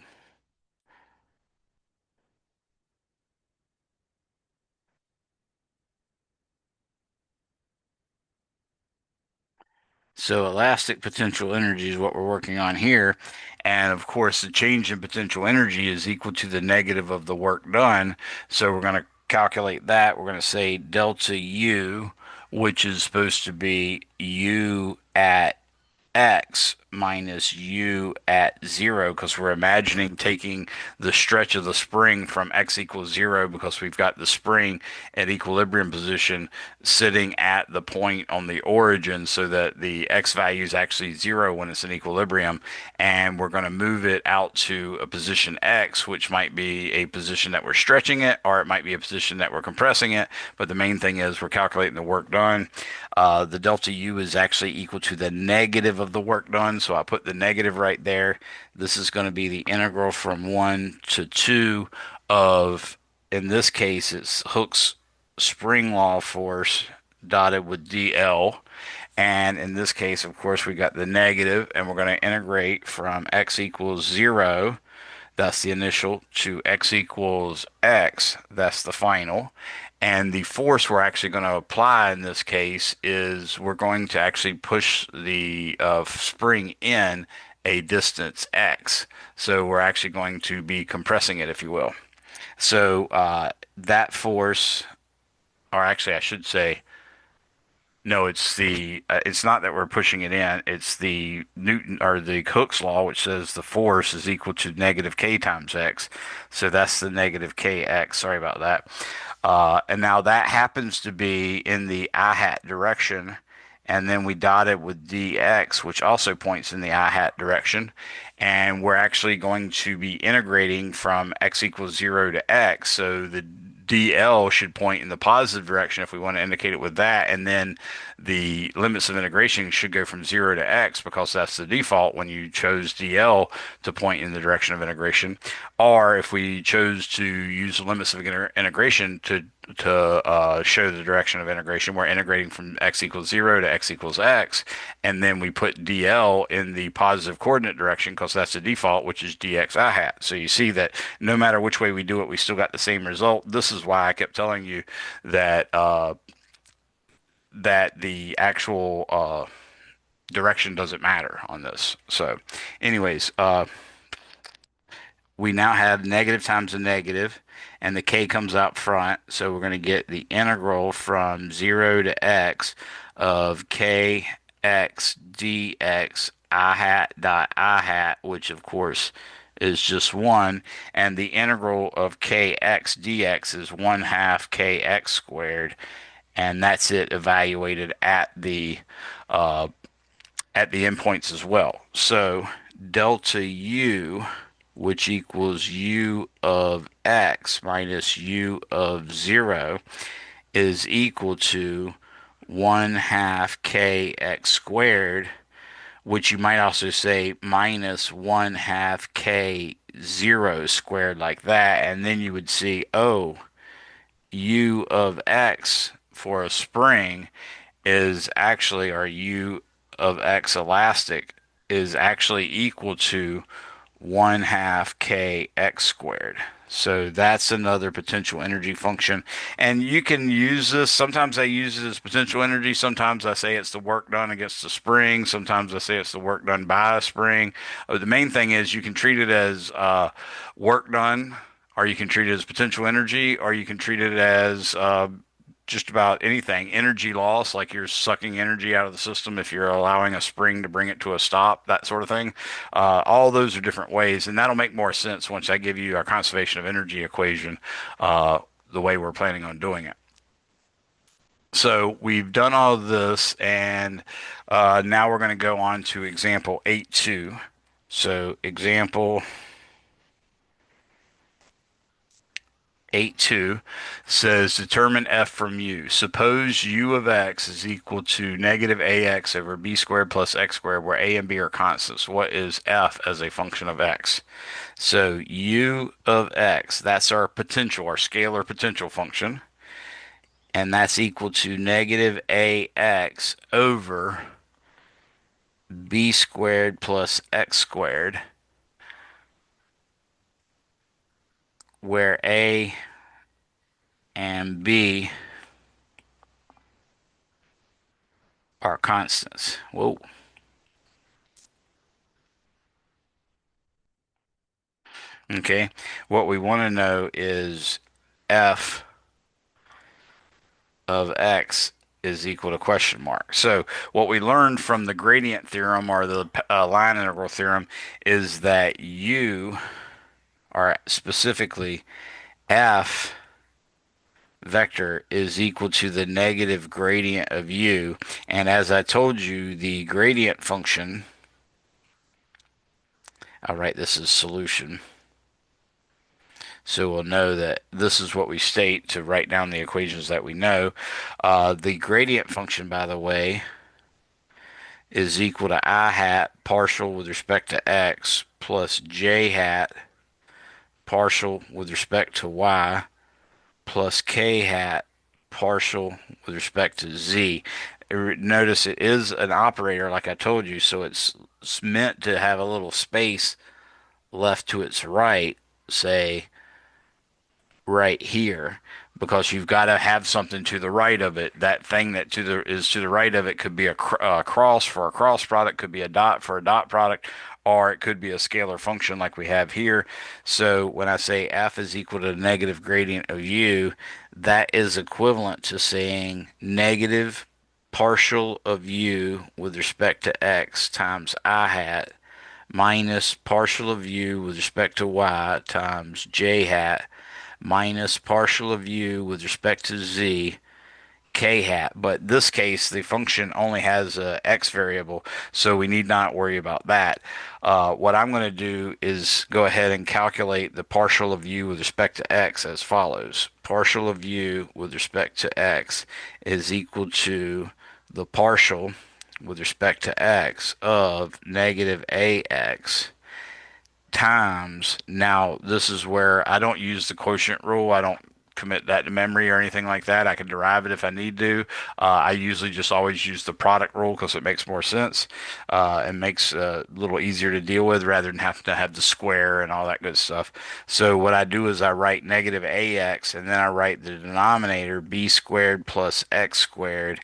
So elastic potential energy is what we're working on here. And of course, the change in potential energy is equal to the negative of the work done. So we're going to calculate that. We're going to say delta U, which is supposed to be U at x minus u at 0, because we're imagining taking the stretch of the spring from x equals 0, because we've got the spring at equilibrium position sitting at the point on the origin, so that the x value is actually 0 when it's in equilibrium, and we're going to move it out to a position x, which might be a position that we're stretching it, or it might be a position that we're compressing it. But the main thing is we're calculating the work done. The delta U is actually equal to the negative of the work done, so I put the negative right there. This is going to be the integral from 1 to 2 of, in this case, it's Hooke's spring law force dotted with dl. And in this case, of course, we got the negative, and we're going to integrate from x equals 0, that's the initial, to x equals x, that's the final. And the force we're actually going to apply in this case is we're going to actually push the spring in a distance x. So we're actually going to be compressing it, if you will. So that force, or actually I should say, no, it's not that we're pushing it in. It's the Newton, or the Hooke's law, which says the force is equal to negative k times x. So that's the negative kx. Sorry about that. And now that happens to be in the I hat direction, and then we dot it with dx, which also points in the I hat direction. And we're actually going to be integrating from x equals 0 to x. So the dl should point in the positive direction if we want to indicate it with that, and then the limits of integration should go from 0 to x because that's the default when you chose dl to point in the direction of integration. Or if we chose to use the limits of integration to show the direction of integration, we're integrating from x equals 0 to x equals x, and then we put dl in the positive coordinate direction because that's the default, which is dx I hat. So you see that no matter which way we do it, we still got the same result. This is why I kept telling you that that the actual direction doesn't matter on this. So, anyways, we now have negative times a negative, and the k comes out front. So we're going to get the integral from 0 to x of kx dx I hat dot I hat, which of course is just 1. And the integral of kx dx is 1 half kx squared. And that's it evaluated uh, at the endpoints as well. So delta u, which equals u of x minus u of 0, is equal to 1 half kx squared, which you might also say minus 1 half k 0 squared, like that. And then you would see, oh, u of x for a spring is actually, or u of x elastic is actually equal to 1 half kx squared. So that's another potential energy function. And you can use this. Sometimes I use it as potential energy. Sometimes I say it's the work done against the spring. Sometimes I say it's the work done by a spring. The main thing is you can treat it as work done, or you can treat it as potential energy, or you can treat it as just about anything. Energy loss, like you're sucking energy out of the system if you're allowing a spring to bring it to a stop, that sort of thing. All those are different ways, and that'll make more sense once I give you our conservation of energy equation, the way we're planning on doing it. So we've done all of this, and now we're going to go on to example 8.2. So example 8.2 says determine f from u. Suppose u of x is equal to negative ax over b squared plus x squared, where a and b are constants. What is f as a function of x? So u of x, that's our potential, our scalar potential function, and that's equal to negative ax over b squared plus x squared, where a and b are constants. Whoa. Okay. What we want to know is f of x is equal to question mark. So what we learned from the gradient theorem, or the line integral theorem, is that u, or specifically f vector, is equal to the negative gradient of u. And as I told you, the gradient function, I'll write this as solution, so we'll know that this is what we state to write down the equations that we know. The gradient function, by the way, is equal to I hat partial with respect to x plus j hat partial with respect to y plus k hat partial with respect to z. Notice it is an operator, like I told you, so it's meant to have a little space left to its right, say right here, because you've got to have something to the right of it. That thing that to the right of it could be a cross for a cross product, could be a dot for a dot product, or it could be a scalar function like we have here. So when I say f is equal to the negative gradient of u, that is equivalent to saying negative partial of u with respect to x times I hat minus partial of u with respect to y times j hat minus partial of u with respect to z k hat, but this case the function only has a x variable, so we need not worry about that. What I'm going to do is go ahead and calculate the partial of u with respect to x as follows. Partial of u with respect to x is equal to the partial with respect to x of negative ax times. Now, this is where I don't use the quotient rule. I don't commit that to memory or anything like that. I can derive it if I need to. I usually just always use the product rule because it makes more sense and makes a little easier to deal with rather than having to have the square and all that good stuff. So what I do is I write negative ax and then I write the denominator b squared plus x squared,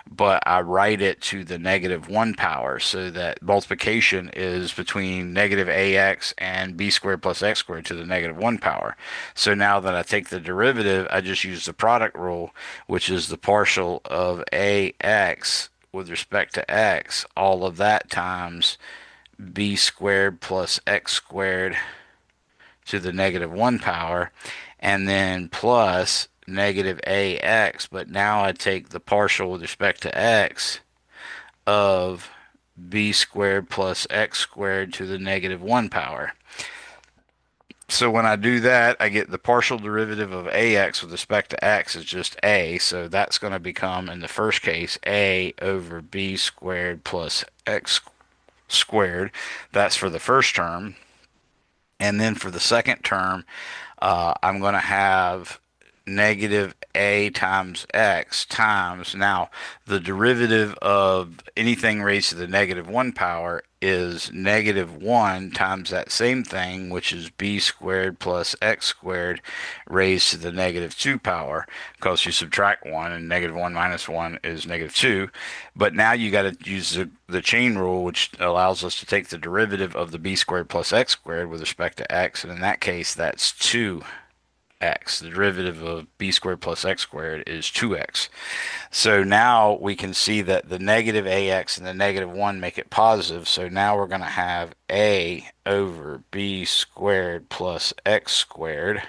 but I write it to the negative 1 power so that multiplication is between negative ax and b squared plus x squared to the negative 1 power. So now that I take the derivative, I just use the product rule, which is the partial of ax with respect to x, all of that times b squared plus x squared to the negative 1 power, and then plus negative ax, but now I take the partial with respect to x of b squared plus x squared to the negative 1 power. So when I do that, I get the partial derivative of ax with respect to x is just a. So that's going to become, in the first case, a over b squared plus x squared. That's for the first term. And then for the second term, I'm going to have negative a times x times. Now, the derivative of anything raised to the negative 1 power is negative 1 times that same thing, which is b squared plus x squared raised to the negative 2 power, because you subtract 1 and negative 1 minus 1 is negative 2. But now you got to use the chain rule, which allows us to take the derivative of the b squared plus x squared with respect to x, and in that case that's 2 x. The derivative of b squared plus x squared is 2x. So now we can see that the negative ax and the negative 1 make it positive. So now we're going to have a over b squared plus x squared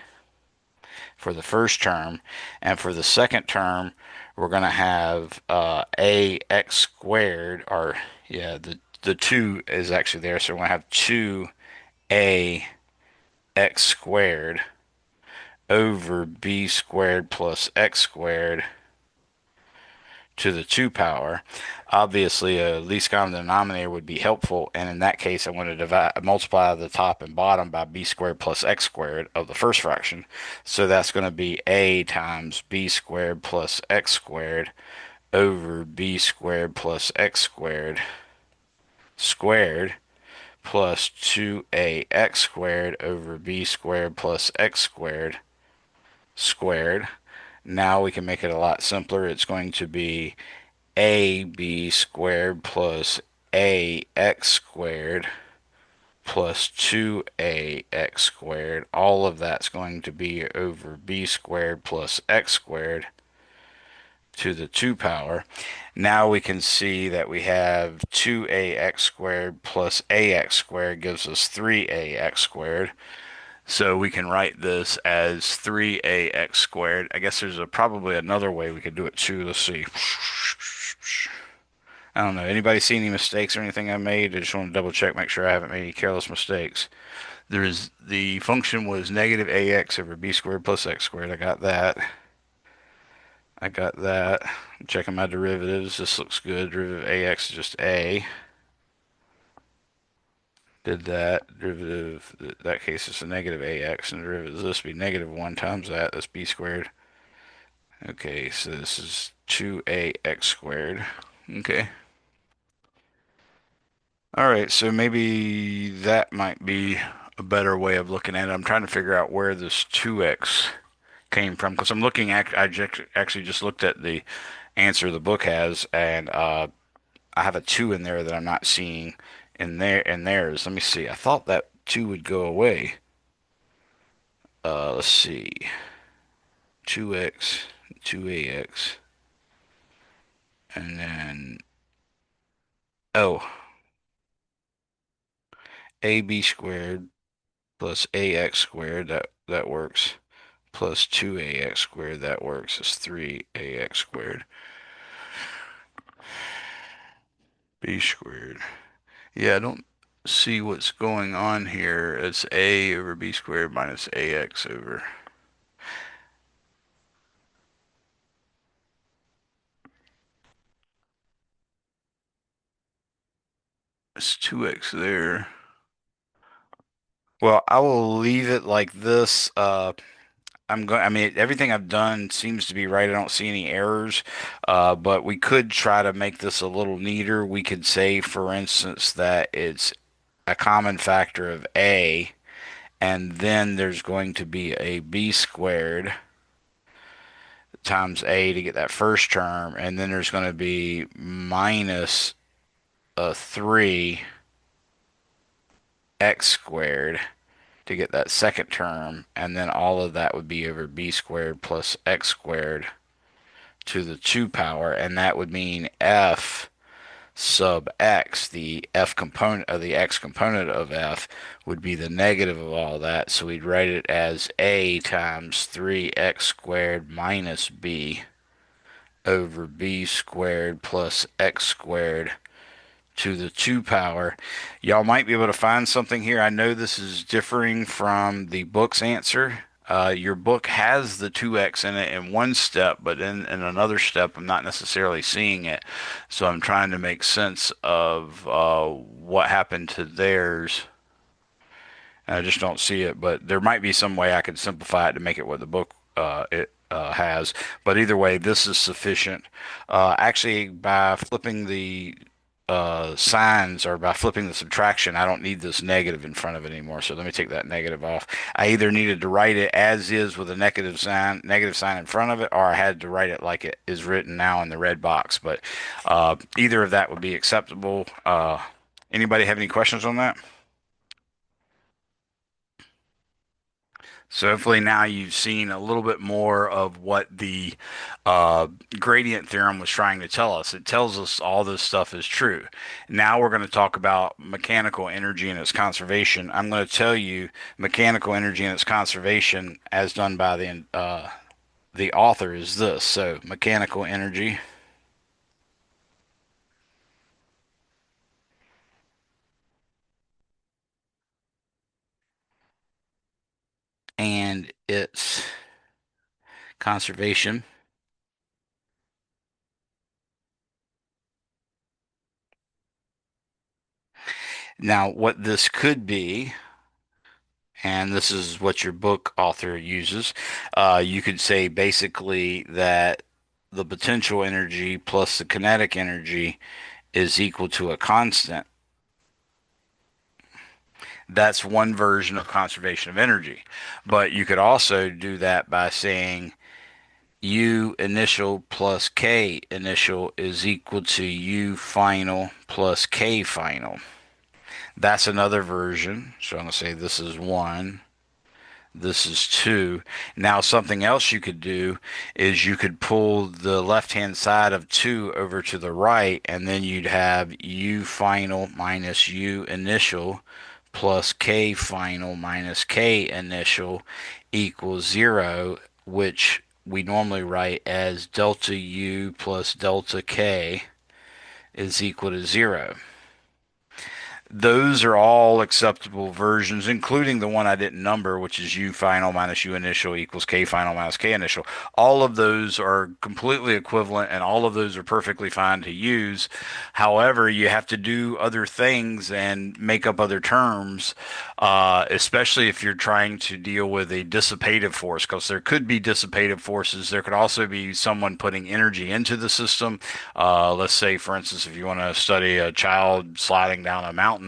for the first term. And for the second term, we're going to have ax squared, or yeah, the 2 is actually there. So we're going to have 2a x squared over b squared plus x squared to the 2 power. Obviously, a least common denominator would be helpful, and in that case, I'm going to multiply the top and bottom by b squared plus x squared of the first fraction. So that's going to be a times b squared plus x squared over b squared plus x squared plus 2ax squared over b squared plus x squared. Now we can make it a lot simpler. It's going to be ab squared plus ax squared plus 2ax squared. All of that's going to be over b squared plus x squared to the 2 power. Now we can see that we have 2ax squared plus ax squared gives us 3ax squared. So we can write this as 3ax squared. I guess there's probably another way we could do it too. Let's see. I don't know. Anybody see any mistakes or anything I made? I just want to double check, make sure I haven't made any careless mistakes. The function was negative ax over b squared plus x squared. I got that. I got that. I'm checking my derivatives. This looks good. Derivative of ax is just a. Did that. Derivative, in that case, it's a negative ax, and the derivative of this would be negative 1 times that. That's b squared. Okay, so this is 2ax squared. Okay. All right, so maybe that might be a better way of looking at it. I'm trying to figure out where this 2x came from because I'm looking at, actually just looked at the answer the book has, and I have a 2 in there that I'm not seeing in theirs. Let me see. I thought that 2 would go away. Let's see. 2x, 2ax, and then, oh, ab squared plus ax squared, that works, plus 2ax squared. That works as 3ax squared. B squared. Yeah, I don't see what's going on here. It's a over b squared minus ax over. It's 2x there. Well, I will leave it like this. I mean, everything I've done seems to be right. I don't see any errors. But we could try to make this a little neater. We could say, for instance, that it's a common factor of a, and then there's going to be a b squared times a to get that first term, and then there's going to be minus a 3x squared to get that second term, and then all of that would be over b squared plus x squared to the 2 power, and that would mean f sub x, the f component of the x component of f, would be the negative of all that. So we'd write it as a times 3x squared minus b over b squared plus x squared to the 2 power. Y'all might be able to find something here. I know this is differing from the book's answer. Your book has the 2x in it in one step, but in another step, I'm not necessarily seeing it. So I'm trying to make sense of what happened to theirs. I just don't see it, but there might be some way I could simplify it to make it what the book it has. But either way, this is sufficient. Actually, by flipping the signs or by flipping the subtraction, I don't need this negative in front of it anymore. So let me take that negative off. I either needed to write it as is with a negative sign in front of it, or I had to write it like it is written now in the red box. But either of that would be acceptable. Anybody have any questions on that? So hopefully now you've seen a little bit more of what the uh, gradient theorem was trying to tell us. It tells us all this stuff is true. Now we're going to talk about mechanical energy and its conservation. I'm going to tell you mechanical energy and its conservation as done by the author is this. So mechanical energy and its conservation. Now, what this could be, and this is what your book author uses. You could say basically that the potential energy plus the kinetic energy is equal to a constant. That's one version of conservation of energy. But you could also do that by saying U initial plus K initial is equal to U final plus K final. That's another version. So I'm going to say this is one. This is two. Now, something else you could do is you could pull the left-hand side of two over to the right, and then you'd have U final minus U initial plus K final minus K initial equals zero, which we normally write as delta U plus delta K is equal to zero. Those are all acceptable versions, including the one I didn't number, which is U final minus U initial equals K final minus K initial. All of those are completely equivalent, and all of those are perfectly fine to use. However, you have to do other things and make up other terms, especially if you're trying to deal with a dissipative force, because there could be dissipative forces. There could also be someone putting energy into the system. Let's say, for instance, if you want to study a child sliding down a mountain,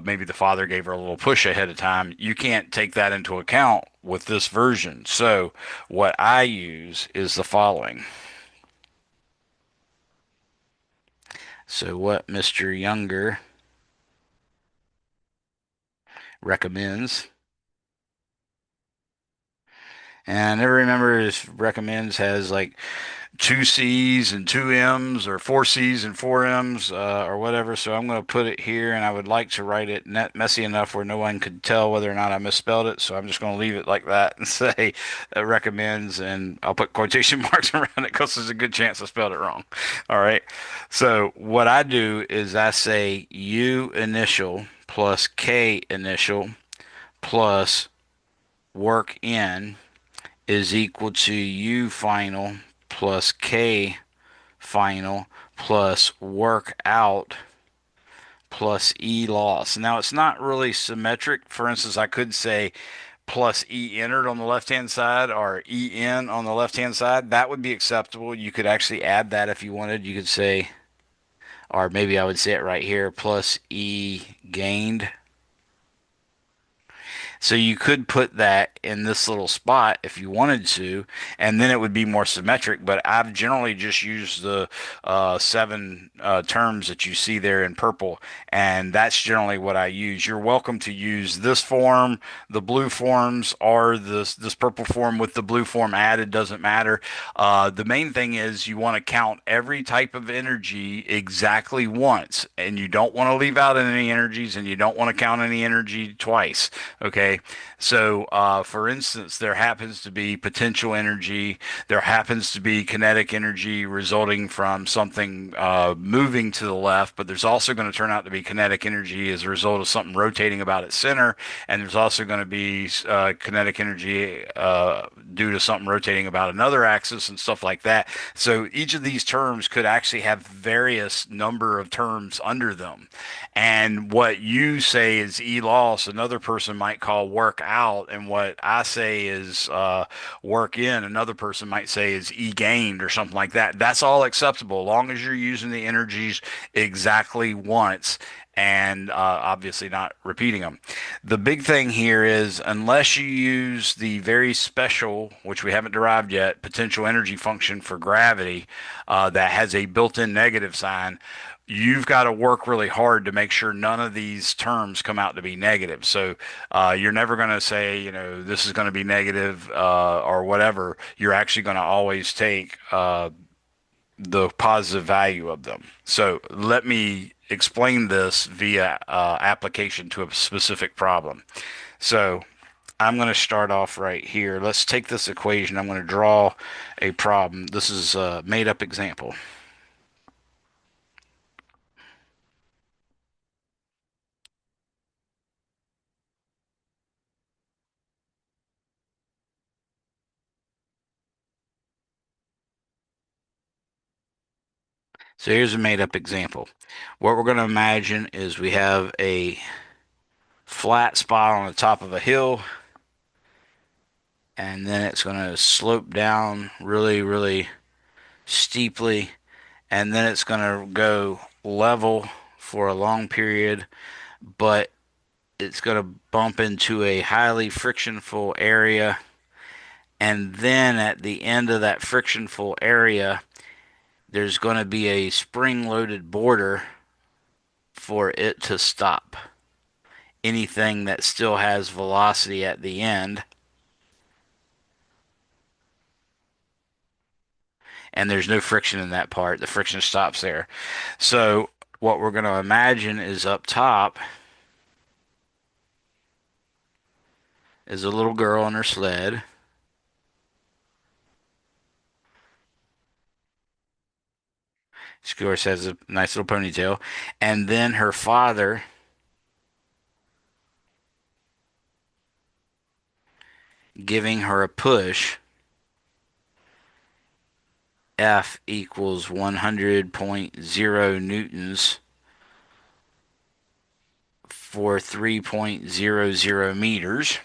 maybe the father gave her a little push ahead of time. You can't take that into account with this version. So what I use is the following. So what Mr. Younger recommends And I never remember if recommends has like two C's and two M's or four C's and four M's or whatever. So I'm going to put it here, and I would like to write it net messy enough where no one could tell whether or not I misspelled it. So I'm just going to leave it like that and say recommends, and I'll put quotation marks around it because there's a good chance I spelled it wrong. All right. So what I do is I say U initial plus K initial plus work in is equal to U final plus K final plus work out plus E loss. Now it's not really symmetric. For instance, I could say plus E entered on the left hand side or E in on the left hand side. That would be acceptable. You could actually add that if you wanted. You could say, or maybe I would say it right here, plus E gained. So you could put that in this little spot if you wanted to, and then it would be more symmetric. But I've generally just used the seven terms that you see there in purple, and that's generally what I use. You're welcome to use this form, the blue forms, or this purple form with the blue form added. Doesn't matter. The main thing is you want to count every type of energy exactly once, and you don't want to leave out any energies, and you don't want to count any energy twice. Okay. So, for instance, there happens to be potential energy, there happens to be kinetic energy resulting from something moving to the left, but there's also going to turn out to be kinetic energy as a result of something rotating about its center, and there's also going to be kinetic energy due to something rotating about another axis and stuff like that. So each of these terms could actually have various number of terms under them. And what you say is E loss, another person might call work out, and what I say is work in, another person might say is E gained or something like that. That's all acceptable, as long as you're using the energies exactly once and obviously not repeating them. The big thing here is unless you use the very special, which we haven't derived yet, potential energy function for gravity that has a built-in negative sign, you've got to work really hard to make sure none of these terms come out to be negative. So you're never going to say, this is going to be negative or whatever. You're actually going to always take the positive value of them. So let me explain this via application to a specific problem. So I'm going to start off right here. Let's take this equation. I'm going to draw a problem. This is a made up example. So here's a made up example. What we're going to imagine is we have a flat spot on the top of a hill, and then it's going to slope down really, really steeply, and then it's going to go level for a long period, but it's going to bump into a highly frictionful area, and then at the end of that frictionful area, there's going to be a spring-loaded border for it to stop. Anything that still has velocity at the end, and there's no friction in that part. The friction stops there. So what we're going to imagine is up top is a little girl on her sled. She of course has a nice little ponytail, and then her father giving her a push. F equals 100.0 newtons for 3.00 meters.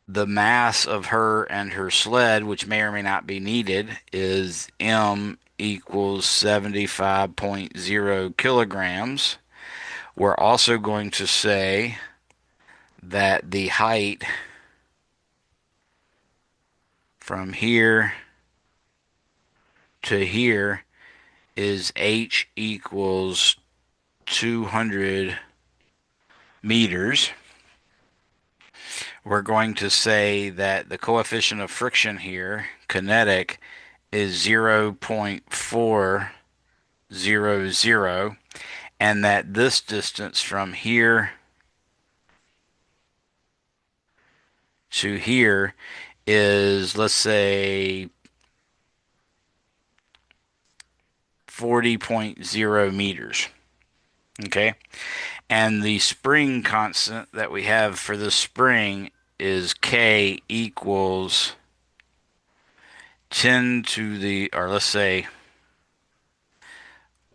The mass of her and her sled, which may or may not be needed, is M equals 75.0 kilograms. We're also going to say that the height from here to here is H equals 200 meters. we're going to say that the coefficient of friction here, kinetic, is 0.400, and that this distance from here to here is, let's say, 40.0 meters. Okay. And the spring constant that we have for the spring is K equals 10 to the, or let's say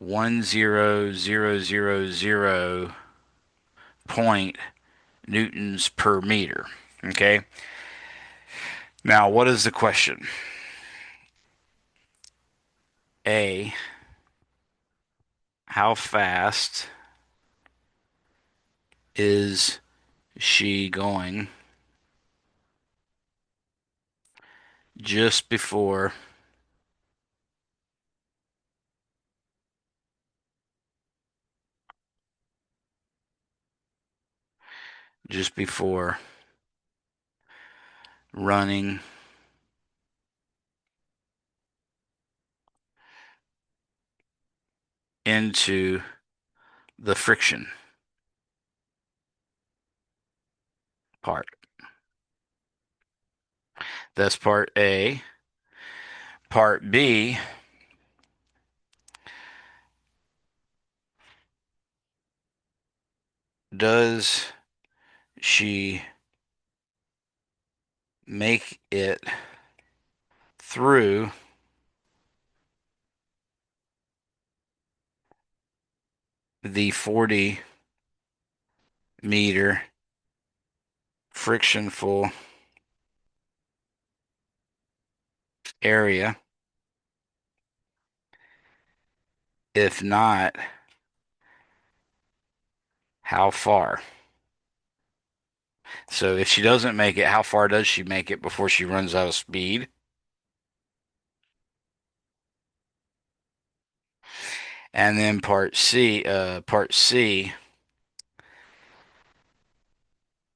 10,000 point newtons per meter. Okay. Now, what is the question? A, how fast is she going just before just before running into the friction part? That's part A. Part B, does she make it through the 40-meter frictionful area? If not, how far? So if she doesn't make it, how far does she make it before she runs out of speed? And then part C,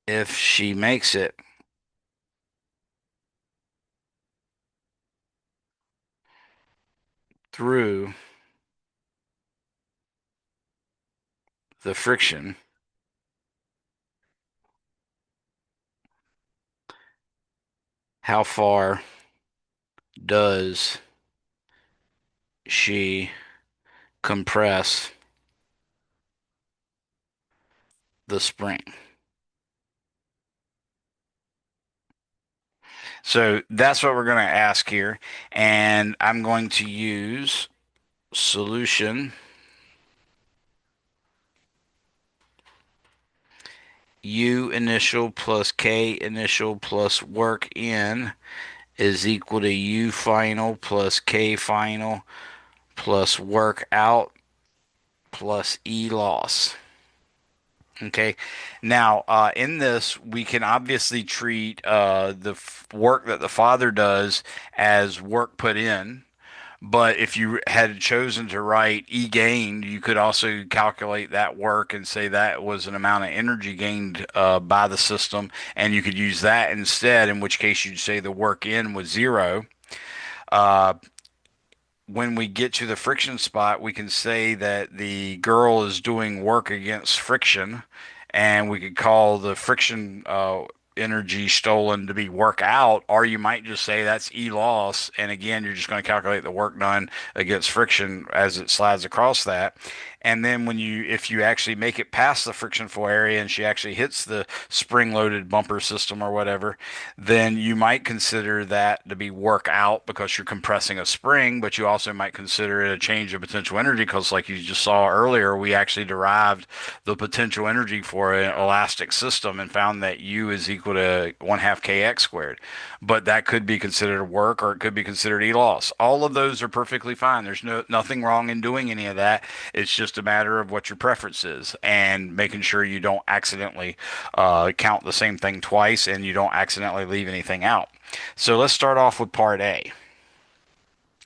if she makes it through the friction, how far does she compress the spring? So that's what we're going to ask here. And I'm going to use solution U initial plus K initial plus work in is equal to U final plus K final plus work out plus E loss. Okay. Now, in this, we can obviously treat the work that the father does as work put in. But if you had chosen to write E gained, you could also calculate that work and say that was an amount of energy gained by the system, and you could use that instead, in which case you'd say the work in was zero. Uh, when we get to the friction spot, we can say that the girl is doing work against friction, and we could call the friction energy stolen to be work out, or you might just say that's E loss. And again, you're just going to calculate the work done against friction as it slides across that. And then if you actually make it past the frictionful area and she actually hits the spring-loaded bumper system or whatever, then you might consider that to be work out because you're compressing a spring, but you also might consider it a change of potential energy because, like you just saw earlier, we actually derived the potential energy for an elastic system and found that U is equal to 1/2 kx squared. But that could be considered work or it could be considered E loss. All of those are perfectly fine. There's nothing wrong in doing any of that. It's just a matter of what your preference is and making sure you don't accidentally count the same thing twice and you don't accidentally leave anything out. So let's start off with part A.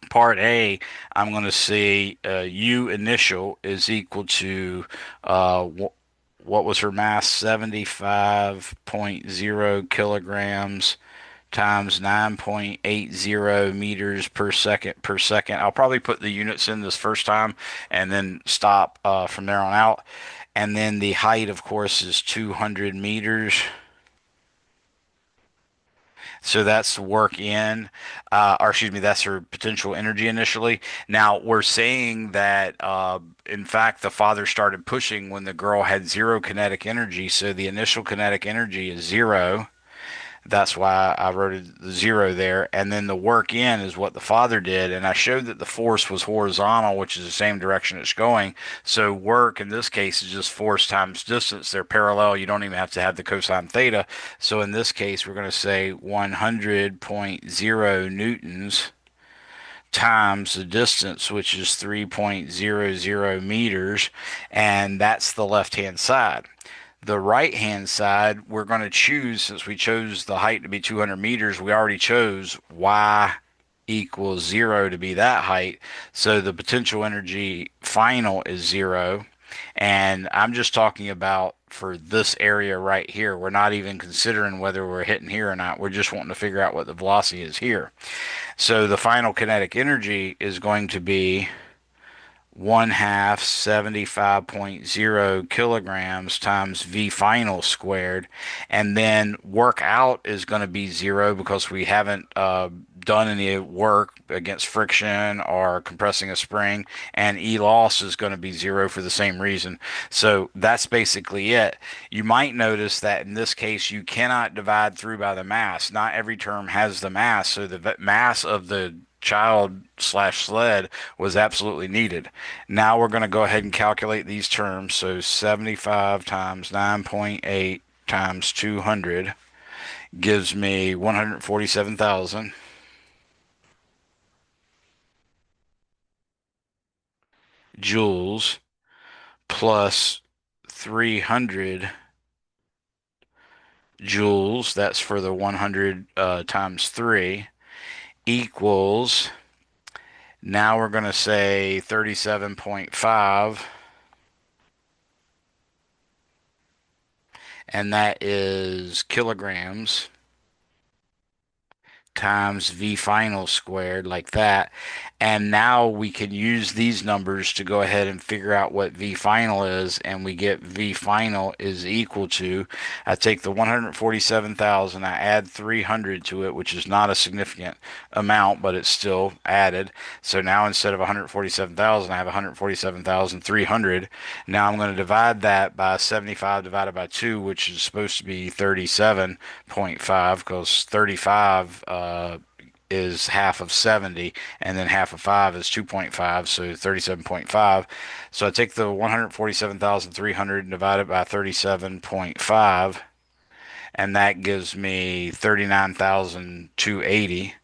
Part A, I'm going to say U initial is equal to what was her mass? 75.0 kilograms times 9.80 meters per second. I'll probably put the units in this first time and then stop from there on out. And then the height, of course, is 200 meters. So that's work in, or excuse me, that's her potential energy initially. Now we're saying that, in fact, the father started pushing when the girl had zero kinetic energy. So the initial kinetic energy is zero. That's why I wrote the zero there. And then the work in is what the father did. And I showed that the force was horizontal, which is the same direction it's going. So work in this case is just force times distance. They're parallel. You don't even have to have the cosine theta. So in this case, we're going to say 100.0 newtons times the distance, which is 3.00 meters. And that's the left-hand side. The right hand side, we're going to choose, since we chose the height to be 200 meters, we already chose y equals zero to be that height. So the potential energy final is zero. And I'm just talking about for this area right here. We're not even considering whether we're hitting here or not. We're just wanting to figure out what the velocity is here. So the final kinetic energy is going to be 1/2 75.0 kilograms times V final squared. And then work out is going to be zero because we haven't done any work against friction or compressing a spring. And E loss is going to be zero for the same reason. So that's basically it. You might notice that in this case, you cannot divide through by the mass. Not every term has the mass. So the mass of the child slash sled was absolutely needed. Now we're going to go ahead and calculate these terms. So 75 times 9.8 times 200 gives me 147,000 joules plus 300 joules. That's for the 100 times 3 equals, now we're going to say 37.5, and that is kilograms times V final squared, like that. And now we can use these numbers to go ahead and figure out what V final is. And we get V final is equal to, I take the 147,000, I add 300 to it, which is not a significant amount, but it's still added. So now instead of 147,000, I have 147,300. Now I'm going to divide that by 75 divided by 2, which is supposed to be 37.5, because 35 is half of 70, and then half of 5 is 2.5, so 37.5. So I take the 147,300 and divide it by 37.5, and that gives me 39,280.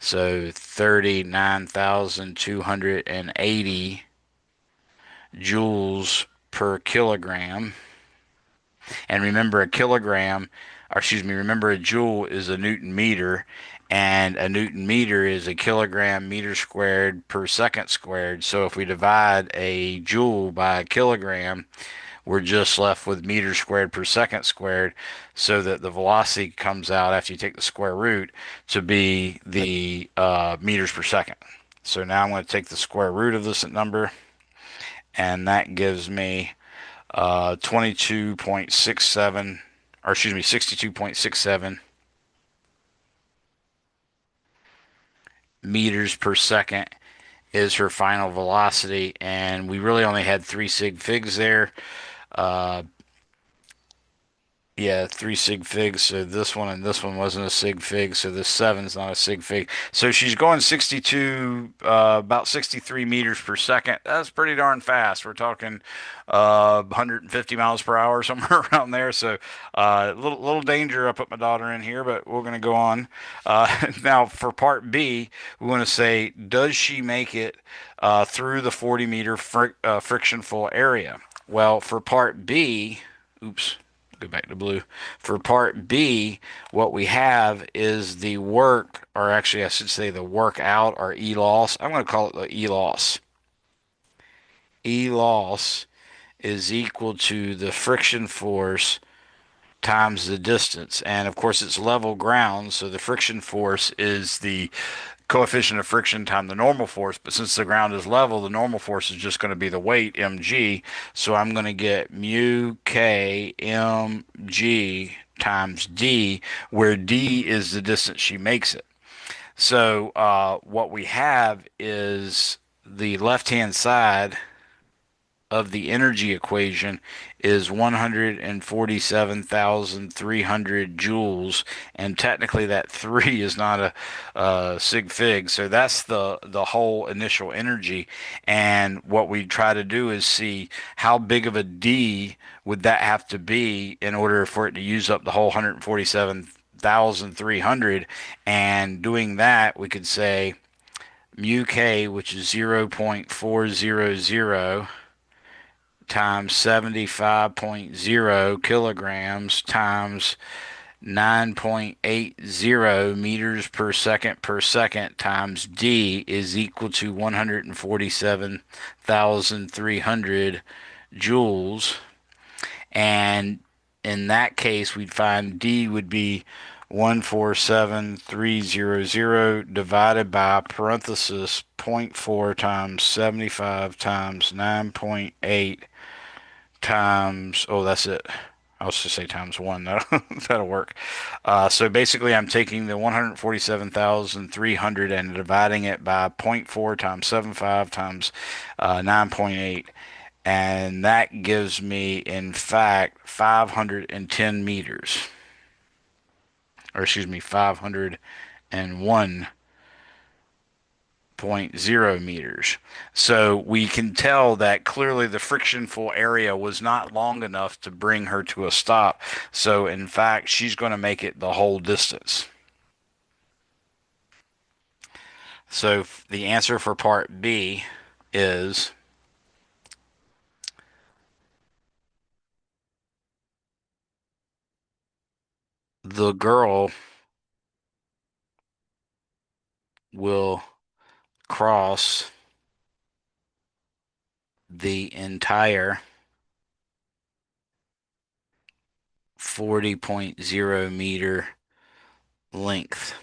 So 39,280 joules per kilogram. And remember, a kilogram, or excuse me, remember a joule is a Newton meter, and a Newton meter is a kilogram meter squared per second squared. So if we divide a joule by a kilogram, we're just left with meters squared per second squared, so that the velocity comes out after you take the square root to be the meters per second. So now I'm going to take the square root of this number, and that gives me 22.67, or excuse me, 62.67 meters per second is her final velocity. And we really only had three sig figs there. Uh, Yeah, three sig figs. So this one and this one wasn't a sig fig. So this seven's not a sig fig. So she's going 62, about 63 meters per second. That's pretty darn fast. We're talking 150 miles per hour, somewhere around there. So little danger. I put my daughter in here, but we're going to go on. Now for part B, we want to say, does she make it through the 40-meter friction full area? Well, for part B, oops. Go back to blue. For part B, what we have is the work, or actually I should say the work out, or E loss. I'm going to call it the E loss. E loss is equal to the friction force times the distance. And of course, it's level ground, so the friction force is the coefficient of friction times the normal force. But since the ground is level, the normal force is just going to be the weight, mg. So I'm going to get mu k mg times d, where d is the distance she makes it. So what we have is the left-hand side of the energy equation is 147,300 joules, and technically that three is not a sig fig, so that's the whole initial energy. And what we try to do is see how big of a D would that have to be in order for it to use up the whole 147,300. And doing that, we could say mu k, which is 0.400 times 75.0 kilograms times 9.80 meters per second times D is equal to 147,300 joules. And in that case, we'd find D would be 147,300 divided by parenthesis zero point 0.4 times 75 times 9.8 times, oh, that's it. I was just say times one. That'll work. So basically, I'm taking the 147,300 and dividing it by zero point 0.4 times 75 times 9.8. And that gives me, in fact, 510 meters. Or excuse me, 501 point 0 meters. So we can tell that clearly the frictionful area was not long enough to bring her to a stop. So in fact, she's going to make it the whole distance. So the answer for part B is the girl will cross the entire 40.0 meter length.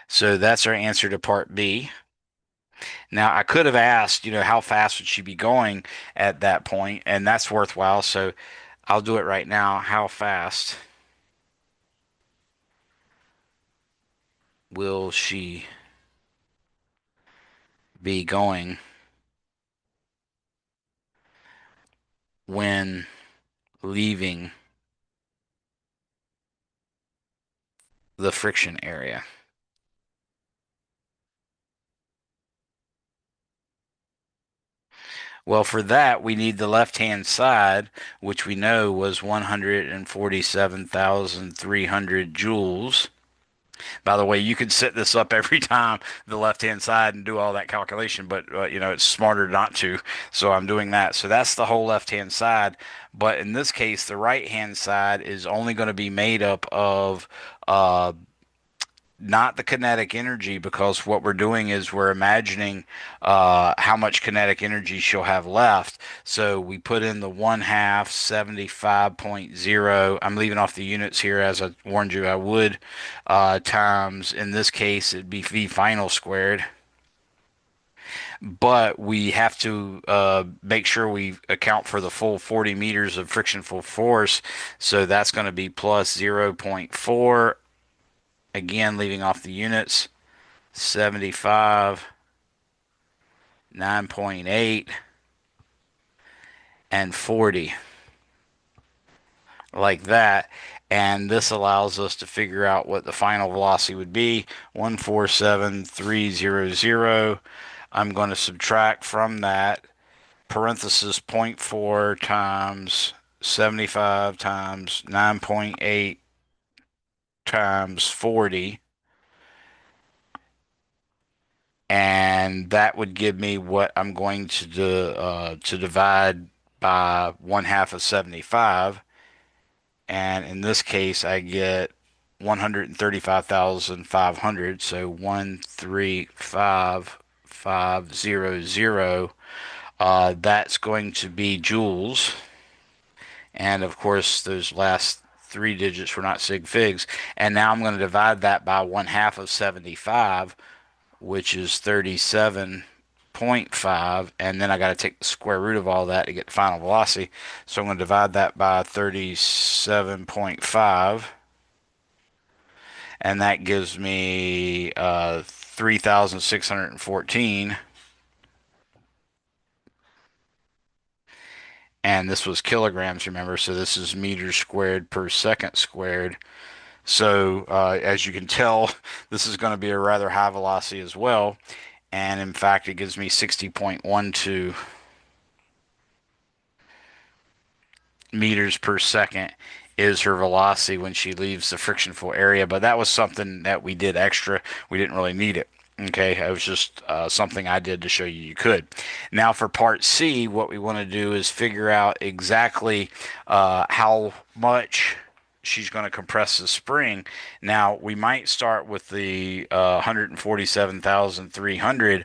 So that's our answer to part B. Now, I could have asked, how fast would she be going at that point, and that's worthwhile. So I'll do it right now. How fast will she be going when leaving the friction area? Well, for that, we need the left-hand side, which we know was 147,300 joules. By the way, you could set this up every time the left-hand side and do all that calculation, but it's smarter not to. So I'm doing that. So that's the whole left-hand side. But in this case, the right-hand side is only going to be made up of not the kinetic energy, because what we're doing is we're imagining how much kinetic energy she'll have left. So we put in the 1/2 75.0. I'm leaving off the units here as I warned you I would, times, in this case, it'd be V final squared. But we have to make sure we account for the full 40 meters of frictional force. So that's going to be plus 0.4. Again, leaving off the units, 75, 9.8, and 40, like that. And this allows us to figure out what the final velocity would be, 147,300. I'm going to subtract from that parenthesis zero point 0.4 times 75 times 9.8 times 40, and that would give me what I'm going to do, to divide by 1/2 of 75. And in this case, I get 135,500. So 135 500. That's going to be joules. And of course, those last three digits were not sig figs. And now I'm going to divide that by 1/2 of 75, which is 37.5. And then I got to take the square root of all that to get the final velocity. So I'm going to divide that by 37.5. And that gives me 3,614. And this was kilograms, remember? So this is meters squared per second squared. So as you can tell, this is going to be a rather high velocity as well. And in fact, it gives me 60.12 meters per second is her velocity when she leaves the frictionful area. But that was something that we did extra. We didn't really need it. Okay, it was just something I did to show you you could. Now for part C, what we want to do is figure out exactly how much she's going to compress the spring. Now we might start with the 147,300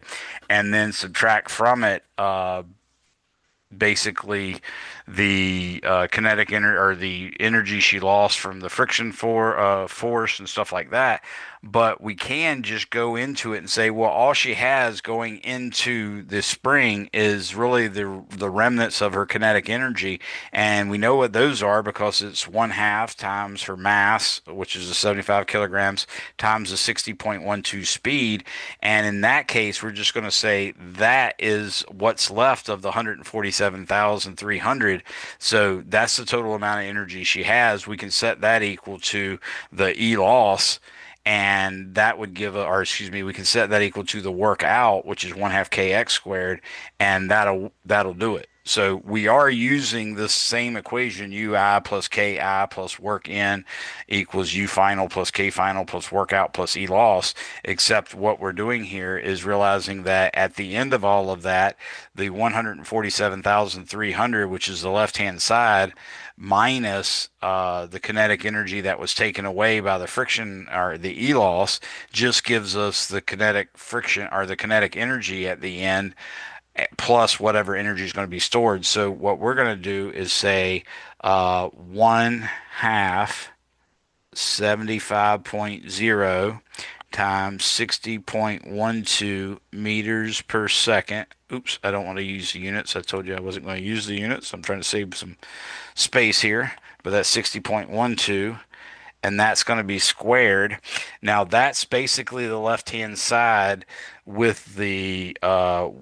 and then subtract from it basically the kinetic energy or the energy she lost from the friction force and stuff like that. But we can just go into it and say, well, all she has going into the spring is really the remnants of her kinetic energy, and we know what those are because it's 1/2 times her mass, which is the 75 kilograms, times the 60.12 speed. And in that case, we're just going to say that is what's left of the 147,300. So that's the total amount of energy she has. We can set that equal to the E loss, and that would give or excuse me, we can set that equal to the work out, which is 1/2 kx squared, and that'll do it. So we are using this same equation, ui plus ki plus work in equals u final plus k final plus work out plus e loss, except what we're doing here is realizing that at the end of all of that, the 147,300, which is the left-hand side, minus the kinetic energy that was taken away by the friction or the E loss, just gives us the kinetic friction or the kinetic energy at the end, plus whatever energy is going to be stored. So what we're going to do is say 1/2 75.0 times 60.12 meters per second. Oops, I don't want to use the units. I told you I wasn't going to use the units. I'm trying to save some space here, but that's 60.12, and that's going to be squared. Now that's basically the left-hand side with the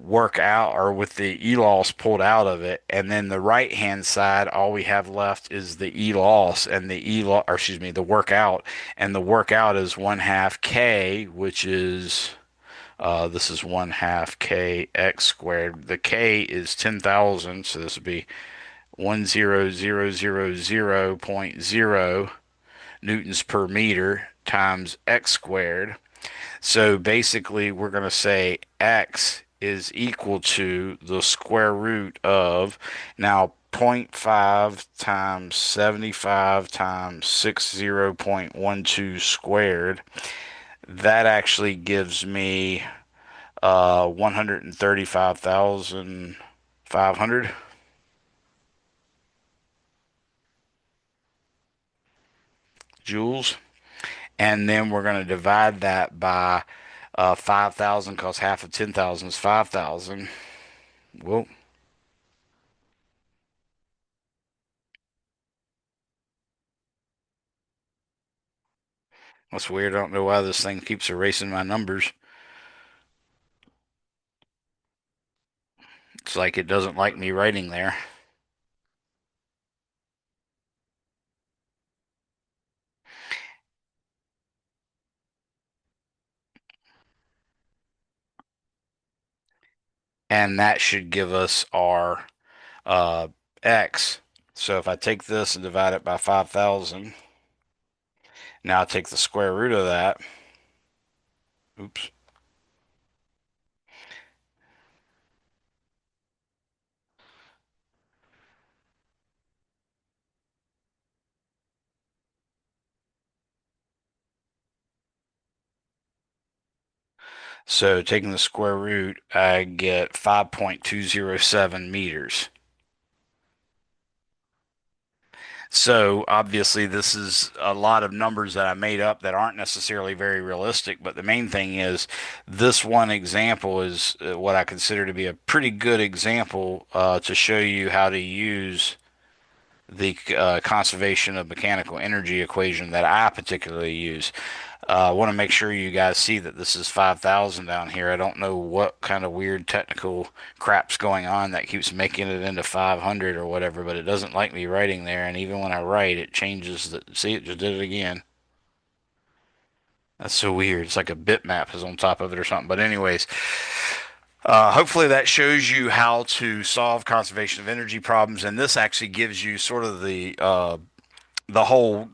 work out or with the E loss pulled out of it, and then the right-hand side, all we have left is the E loss and the E loss, or excuse me, the work out, and the work out is 1/2 K, which is this is 1/2 kx squared. The K is 10,000, so this would be 10000.0 newtons per meter times x squared. So basically, we're going to say x is equal to the square root of, now, zero point 0.5 times 75 times 60.12 squared. That actually gives me 135,500 joules. And then we're going to divide that by 5,000 because half of 10,000 is 5,000. Well, that's weird. I don't know why this thing keeps erasing my numbers. It's like it doesn't like me writing there. And that should give us our uh, x. So if I take this and divide it by 5,000, now I take the square root of that. Oops. So taking the square root, I get 5.207 meters. So obviously, this is a lot of numbers that I made up that aren't necessarily very realistic. But the main thing is, this one example is what I consider to be a pretty good example to show you how to use the conservation of mechanical energy equation that I particularly use. I want to make sure you guys see that this is 5,000 down here. I don't know what kind of weird technical crap's going on that keeps making it into 500 or whatever, but it doesn't like me writing there. And even when I write, it changes the. See, it just did it again. That's so weird. It's like a bitmap is on top of it or something. But anyways, hopefully that shows you how to solve conservation of energy problems. And this actually gives you sort of the whole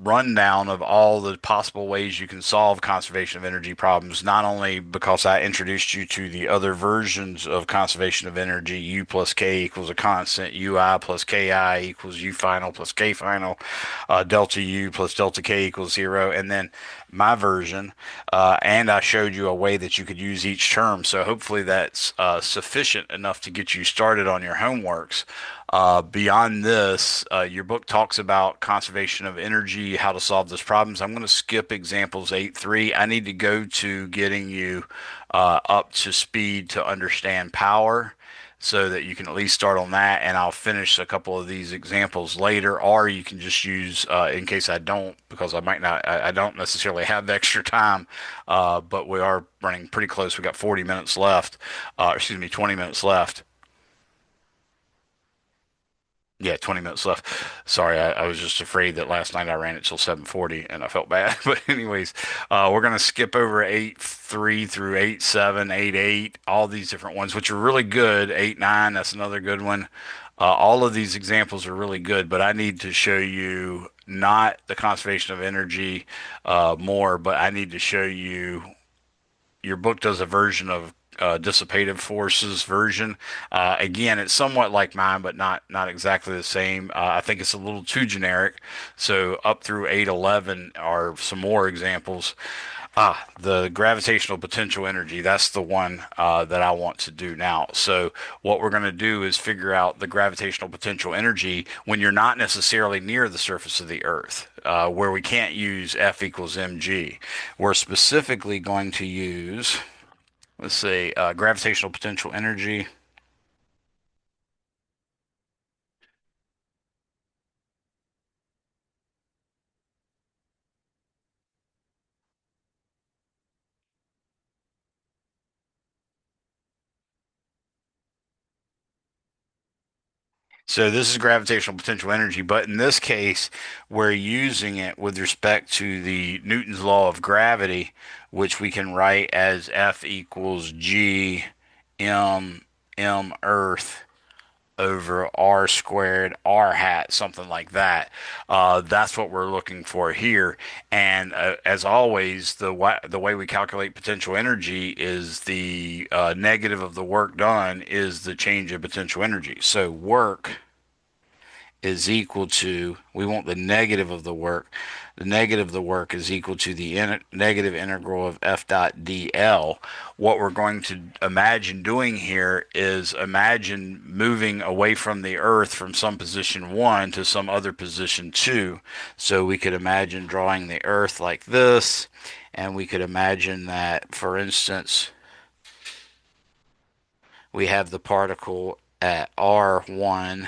rundown of all the possible ways you can solve conservation of energy problems, not only because I introduced you to the other versions of conservation of energy, U plus K equals a constant, UI plus KI equals U final plus K final, delta U plus delta K equals zero, and then my version, and I showed you a way that you could use each term. So hopefully that's sufficient enough to get you started on your homeworks. Beyond this, your book talks about conservation of energy, how to solve those problems. I'm going to skip examples 8.3. I need to go to getting you up to speed to understand power so that you can at least start on that. And I'll finish a couple of these examples later, or you can just use, in case I don't, because I might not, I don't necessarily have extra time, but we are running pretty close. We got 40 minutes left, excuse me, 20 minutes left. Yeah, 20 minutes left. Sorry, I was just afraid that last night I ran it till 7:40 and I felt bad. But anyways, we're gonna skip over 8.3 through 8.7, 8.8, all these different ones, which are really good. 8.9, that's another good one. All of these examples are really good, but I need to show you not the conservation of energy more, but I need to show you your book does a version of dissipative forces version. Again, it's somewhat like mine, but not exactly the same. I think it's a little too generic. So up through 811 are some more examples. The gravitational potential energy, that's the one that I want to do now. So what we're going to do is figure out the gravitational potential energy when you're not necessarily near the surface of the Earth, where we can't use F equals mg. We're specifically going to use, let's say, gravitational potential energy. So this is gravitational potential energy, but in this case, we're using it with respect to the Newton's law of gravity, which we can write as F equals G m Earth over R squared R hat, something like that. That's what we're looking for here. And as always, the way we calculate potential energy is the negative of the work done is the change of potential energy. So work is equal to, we want the negative of the work. The negative of the work is equal to the negative integral of F dot dl. What we're going to imagine doing here is imagine moving away from the Earth from some position 1 to some other position 2. So we could imagine drawing the Earth like this, and we could imagine that, for instance, we have the particle at R1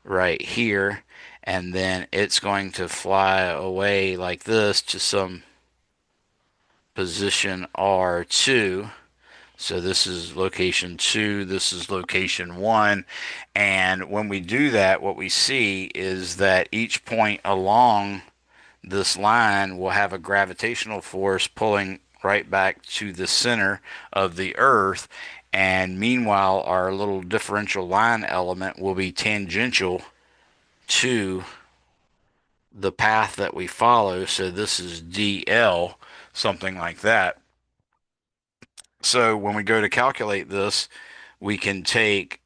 right here, and then it's going to fly away like this to some position R2. So this is location 2, this is location 1, and when we do that, what we see is that each point along this line will have a gravitational force pulling right back to the center of the Earth, and meanwhile our little differential line element will be tangential to the path that we follow. So this is DL, something like that. So when we go to calculate this, we can take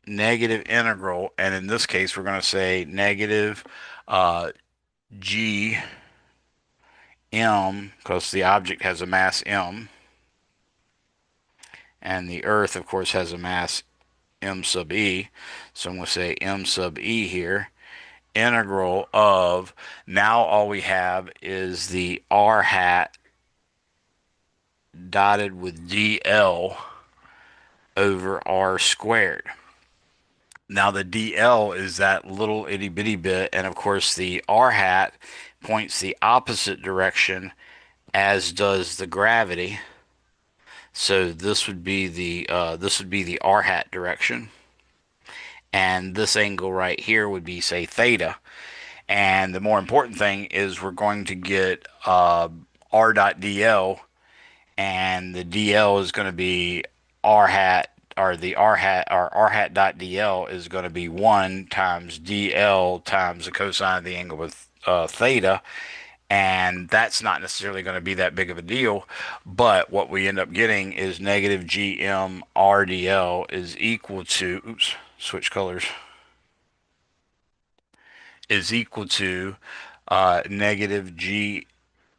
negative integral, and in this case, we're going to say negative g m, because the object has a mass m, and the Earth, of course, has a mass m sub e. So I'm going to say m sub e here. Integral of, now all we have is the r hat dotted with dl over r squared. Now the dl is that little itty bitty bit, and of course the r hat points the opposite direction as does the gravity. So this would be the r hat direction, and this angle right here would be, say, theta. And the more important thing is we're going to get r dot dl, and the dl is going to be r hat, or the r hat, or r hat dot dl is going to be 1 times dl times the cosine of the angle with theta. And that's not necessarily going to be that big of a deal, but what we end up getting is negative gm rdl is equal to, oops, switch colors, is equal to negative g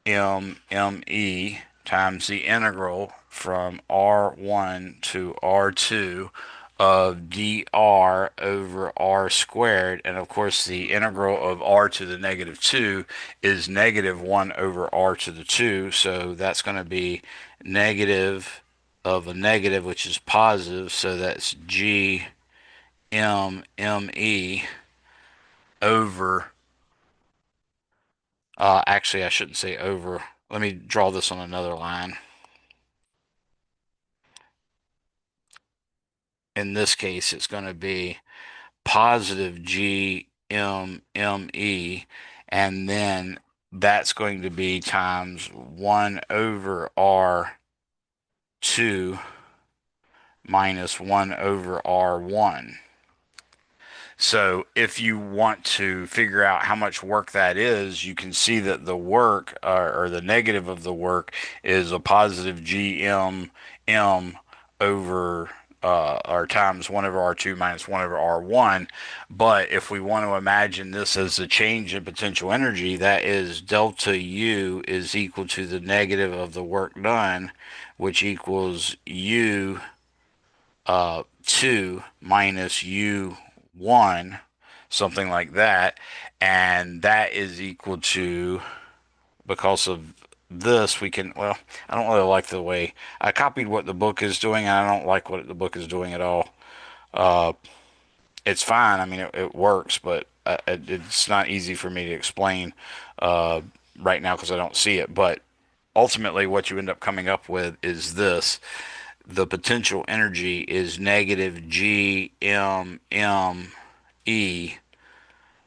m m e times the integral from r1 to r2 of dr over r squared. And of course, the integral of r to the negative 2 is negative 1 over r to the 2. So that's going to be negative of a negative, which is positive. So that's g m m e over, actually, I shouldn't say over. Let me draw this on another line. In this case, it's going to be positive G M M E, and then that's going to be times 1 over R2 minus 1 over R1. So if you want to figure out how much work that is, you can see that the work, or the negative of the work, is a positive GM M over, or times 1 over R2 minus 1 over R1. But if we want to imagine this as a change in potential energy, that is delta U is equal to the negative of the work done, which equals U 2 minus U1, something like that. And that is equal to, because of this, we can, well, I don't really like the way I copied what the book is doing, and I don't like what the book is doing at all. Uh, it's fine. I mean, it works, but it's not easy for me to explain uh, right now because I don't see it. But ultimately, what you end up coming up with is this: the potential energy is negative G M M E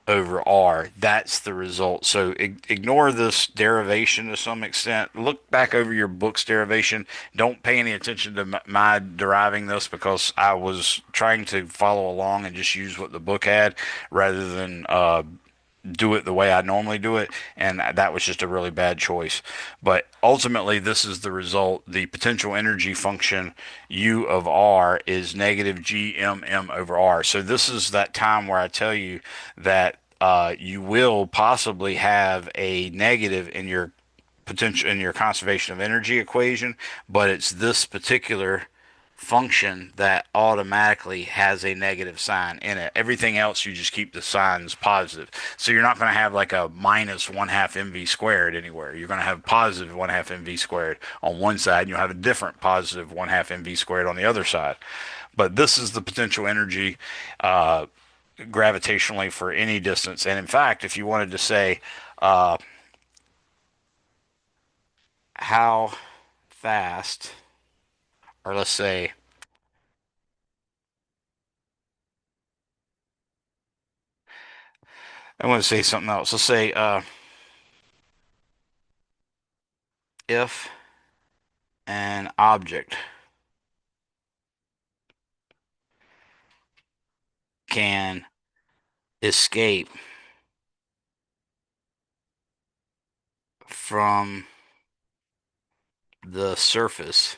over R. That's the result. So ignore this derivation to some extent. Look back over your book's derivation. Don't pay any attention to my deriving this, because I was trying to follow along and just use what the book had rather than do it the way I normally do it, and that was just a really bad choice. But ultimately, this is the result. The potential energy function U of R is negative GMM over R. So this is that time where I tell you that you will possibly have a negative in your potential, in your conservation of energy equation, but it's this particular function that automatically has a negative sign in it. Everything else, you just keep the signs positive. So you're not going to have like a minus 1/2 mv squared anywhere. You're going to have positive 1/2 mv squared on one side, and you'll have a different positive 1/2 mv squared on the other side. But this is the potential energy gravitationally for any distance. And in fact, if you wanted to say how fast, or let's say, I want to say something else. Let's say if an object can escape from the surface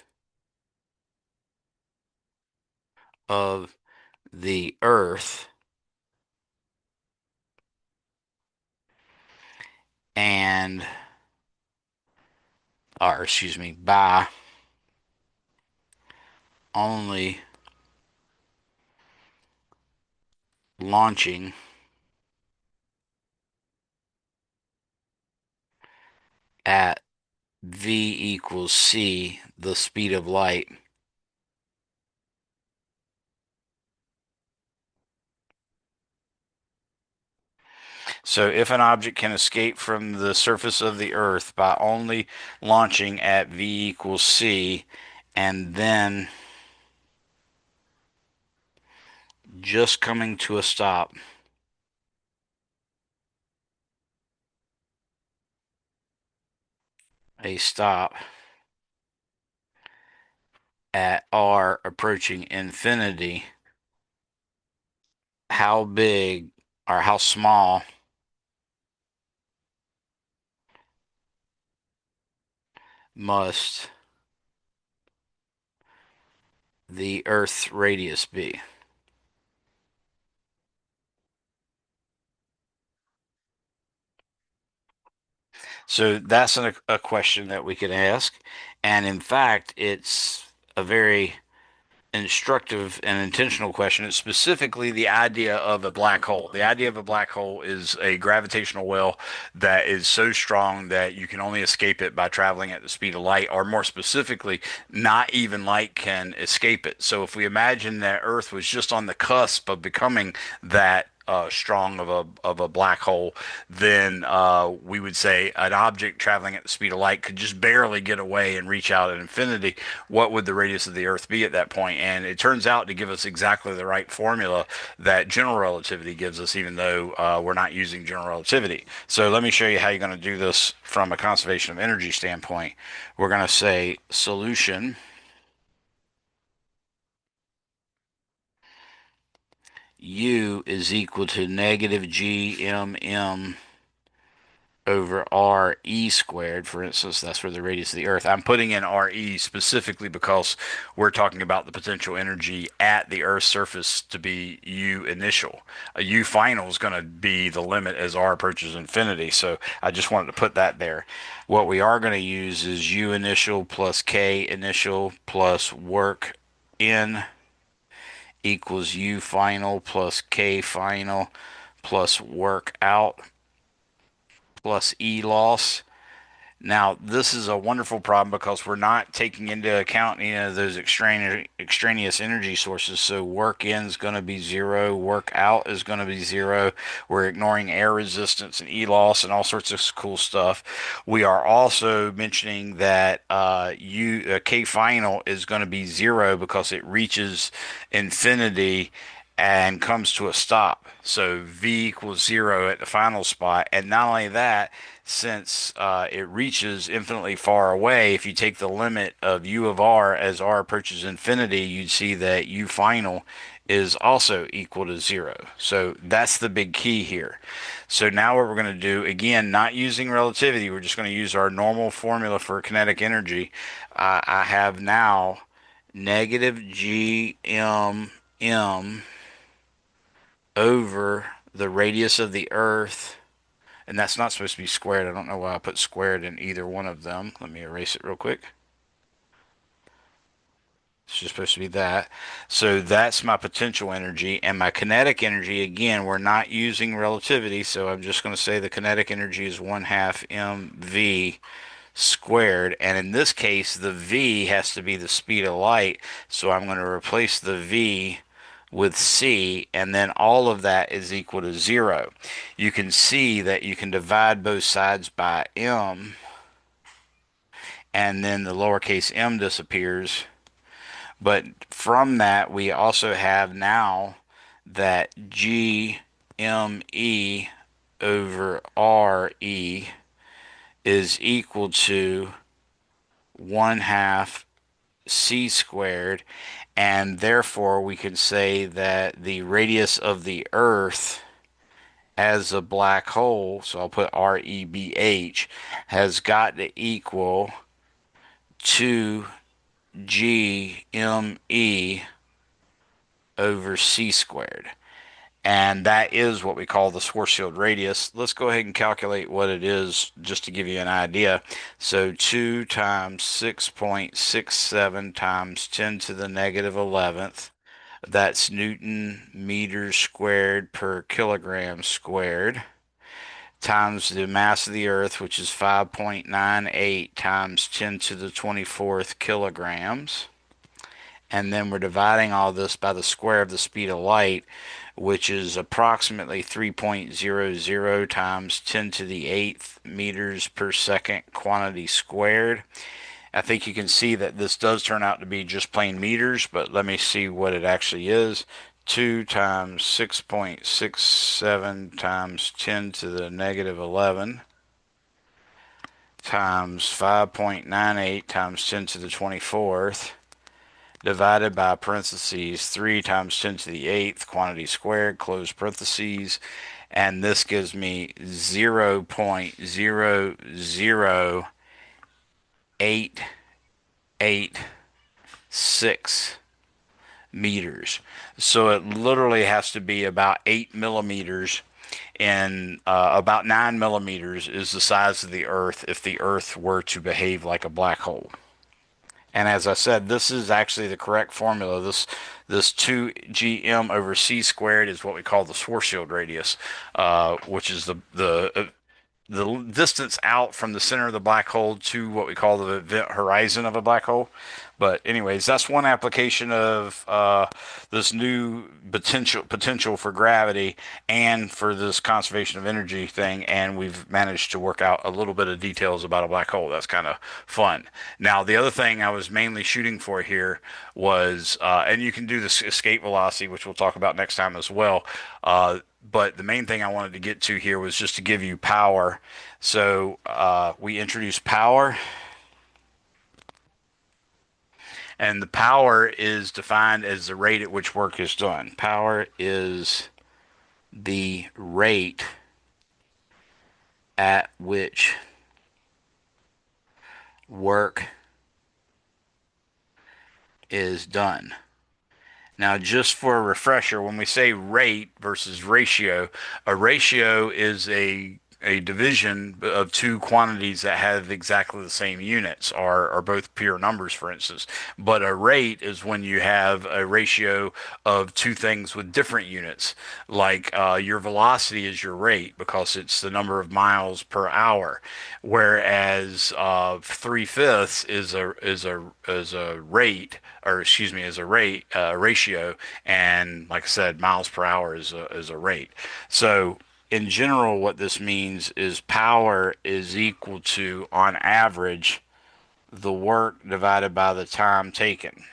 of the earth and, or excuse me, by only launching at v equals c, the speed of light. So if an object can escape from the surface of the Earth by only launching at v equals c and then just coming to a stop at r approaching infinity, how big or how small must the Earth's radius be? So that's a question that we could ask. And in fact, it's a very instructive and intentional question. It's specifically the idea of a black hole. The idea of a black hole is a gravitational well that is so strong that you can only escape it by traveling at the speed of light, or more specifically, not even light can escape it. So if we imagine that Earth was just on the cusp of becoming that strong of a black hole, then we would say an object traveling at the speed of light could just barely get away and reach out at infinity. What would the radius of the Earth be at that point? And it turns out to give us exactly the right formula that general relativity gives us, even though we're not using general relativity. So let me show you how you're going to do this from a conservation of energy standpoint. We're going to say solution U is equal to negative GMM over RE squared, for instance. That's where the radius of the Earth. I'm putting in RE specifically because we're talking about the potential energy at the Earth's surface to be U initial. A U final is going to be the limit as R approaches infinity. So I just wanted to put that there. What we are going to use is U initial plus K initial plus work in equals U final plus K final plus work out plus E loss. Now, this is a wonderful problem because we're not taking into account any of those extraneous energy sources. So work in is going to be zero, work out is going to be zero. We're ignoring air resistance and E loss and all sorts of cool stuff. We are also mentioning that K final is going to be zero because it reaches infinity and comes to a stop. So V equals zero at the final spot. And not only that, since it reaches infinitely far away, if you take the limit of U of R as R approaches infinity, you'd see that U final is also equal to zero. So that's the big key here. So now what we're going to do, again, not using relativity, we're just going to use our normal formula for kinetic energy. I have now negative GMM over the radius of the Earth, and that's not supposed to be squared. I don't know why I put squared in either one of them. Let me erase it real quick. It's just supposed to be that. So that's my potential energy. And my kinetic energy, again, we're not using relativity, so I'm just going to say the kinetic energy is 1/2 mv squared. And in this case, the v has to be the speed of light. So I'm going to replace the v with c, and then all of that is equal to zero. You can see that you can divide both sides by m, and then the lowercase m disappears. But from that, we also have now that GME over RE is equal to 1/2 c squared, and therefore we can say that the radius of the Earth as a black hole, so I'll put REBH, has got to equal 2GME over c squared. And that is what we call the force field radius. Let's go ahead and calculate what it is just to give you an idea. So 2 times 6.67 times 10 to the negative 11th. That's Newton meters squared per kilogram squared times the mass of the Earth, which is 5.98 times 10 to the 24th kilograms. And then we're dividing all this by the square of the speed of light, which is approximately 3.00 times 10 to the 8th meters per second quantity squared. I think you can see that this does turn out to be just plain meters, but let me see what it actually is. 2 times 6.67 times 10 to the negative 11 times 5.98 times 10 to the 24th divided by parentheses 3 times 10 to the 8th quantity squared, close parentheses, and this gives me 0.00886 meters. So it literally has to be about 8 millimeters, and about 9 millimeters is the size of the Earth if the Earth were to behave like a black hole. And as I said, this is actually the correct formula. This 2gm over c squared is what we call the force field radius, which is the distance out from the center of the black hole to what we call the event horizon of a black hole. But anyways, that's one application of this new potential for gravity and for this conservation of energy thing. And we've managed to work out a little bit of details about a black hole. That's kind of fun. Now, the other thing I was mainly shooting for here was, and you can do this escape velocity, which we'll talk about next time as well. But the main thing I wanted to get to here was just to give you power. So we introduced power, and the power is defined as the rate at which work is done. Power is the rate at which work is done. Now, just for a refresher, when we say rate versus ratio, a ratio is a division of two quantities that have exactly the same units, or both pure numbers, for instance. But a rate is when you have a ratio of two things with different units. Like your velocity is your rate because it's the number of miles per hour, whereas 3/5 is a rate, or excuse me, is a rate ratio, and like I said, miles per hour is a rate. So in general, what this means is power is equal to, on average, the work divided by the time taken.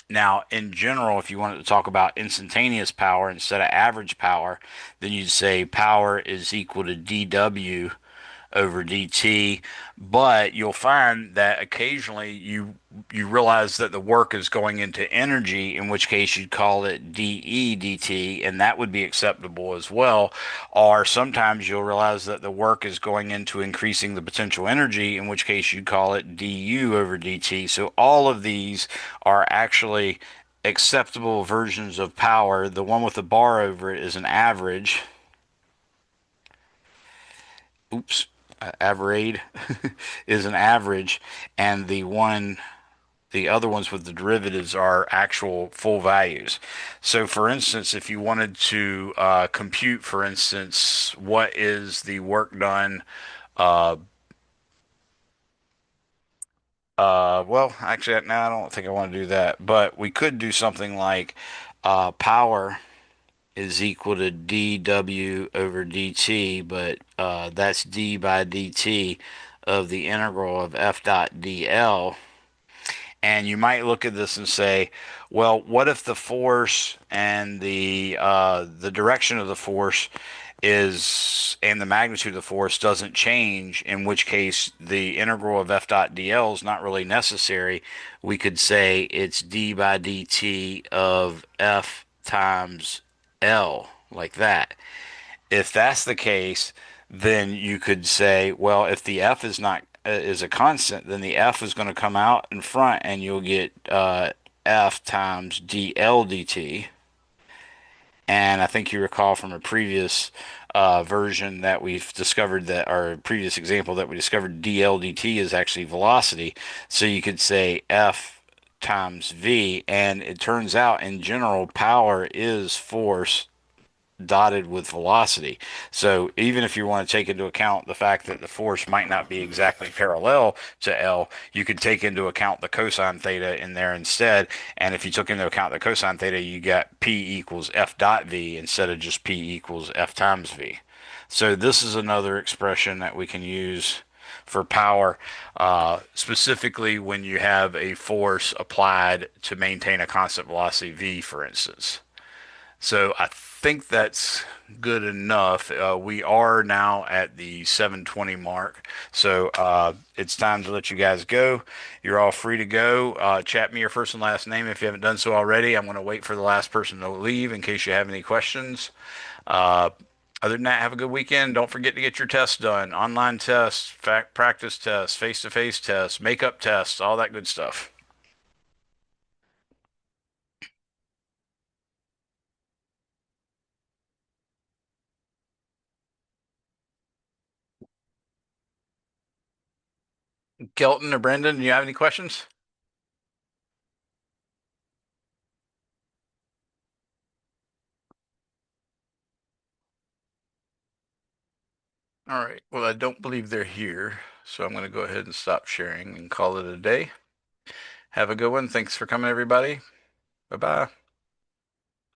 Now, in general, if you wanted to talk about instantaneous power instead of average power, then you'd say power is equal to dW over dt. But you'll find that occasionally you realize that the work is going into energy, in which case you'd call it dE dt, and that would be acceptable as well. Or sometimes you'll realize that the work is going into increasing the potential energy, in which case you'd call it du over dt. So all of these are actually acceptable versions of power. The one with the bar over it is an average. Oops, average is an average, and the other ones with the derivatives are actual full values. So, for instance, if you wanted to compute, for instance, what is the work done, uh, well, actually, now I don't think I want to do that, but we could do something like power is equal to dW over dt, but that's d by dt of the integral of f dot dl. And you might look at this and say, well, what if the force and the direction of the force is, and the magnitude of the force doesn't change, in which case the integral of f dot dl is not really necessary. We could say it's d by dt of f times l, like that. If that's the case, then you could say, well, if the f is not is a constant, then the f is going to come out in front, and you'll get f times dl dt. And I think you recall from a previous version that we've discovered that our previous example that we discovered dl/dt is actually velocity. So you could say F times V, and it turns out in general power is force dotted with velocity. So even if you want to take into account the fact that the force might not be exactly parallel to L, you could take into account the cosine theta in there instead. And if you took into account the cosine theta, you got P equals F dot V instead of just P equals F times V. So this is another expression that we can use for power, specifically when you have a force applied to maintain a constant velocity V, for instance. So I think that's good enough. We are now at the 7:20 mark. So it's time to let you guys go. You're all free to go. Chat me your first and last name if you haven't done so already. I'm going to wait for the last person to leave in case you have any questions. Uh, Other than that, have a good weekend. Don't forget to get your tests done. Online tests, fact practice tests, face-to-face tests, makeup tests, all that good stuff. Kelton or Brendan, do you have any questions? All right. Well, I don't believe they're here, so I'm going to go ahead and stop sharing and call it a day. Have a good one. Thanks for coming, everybody. Bye bye.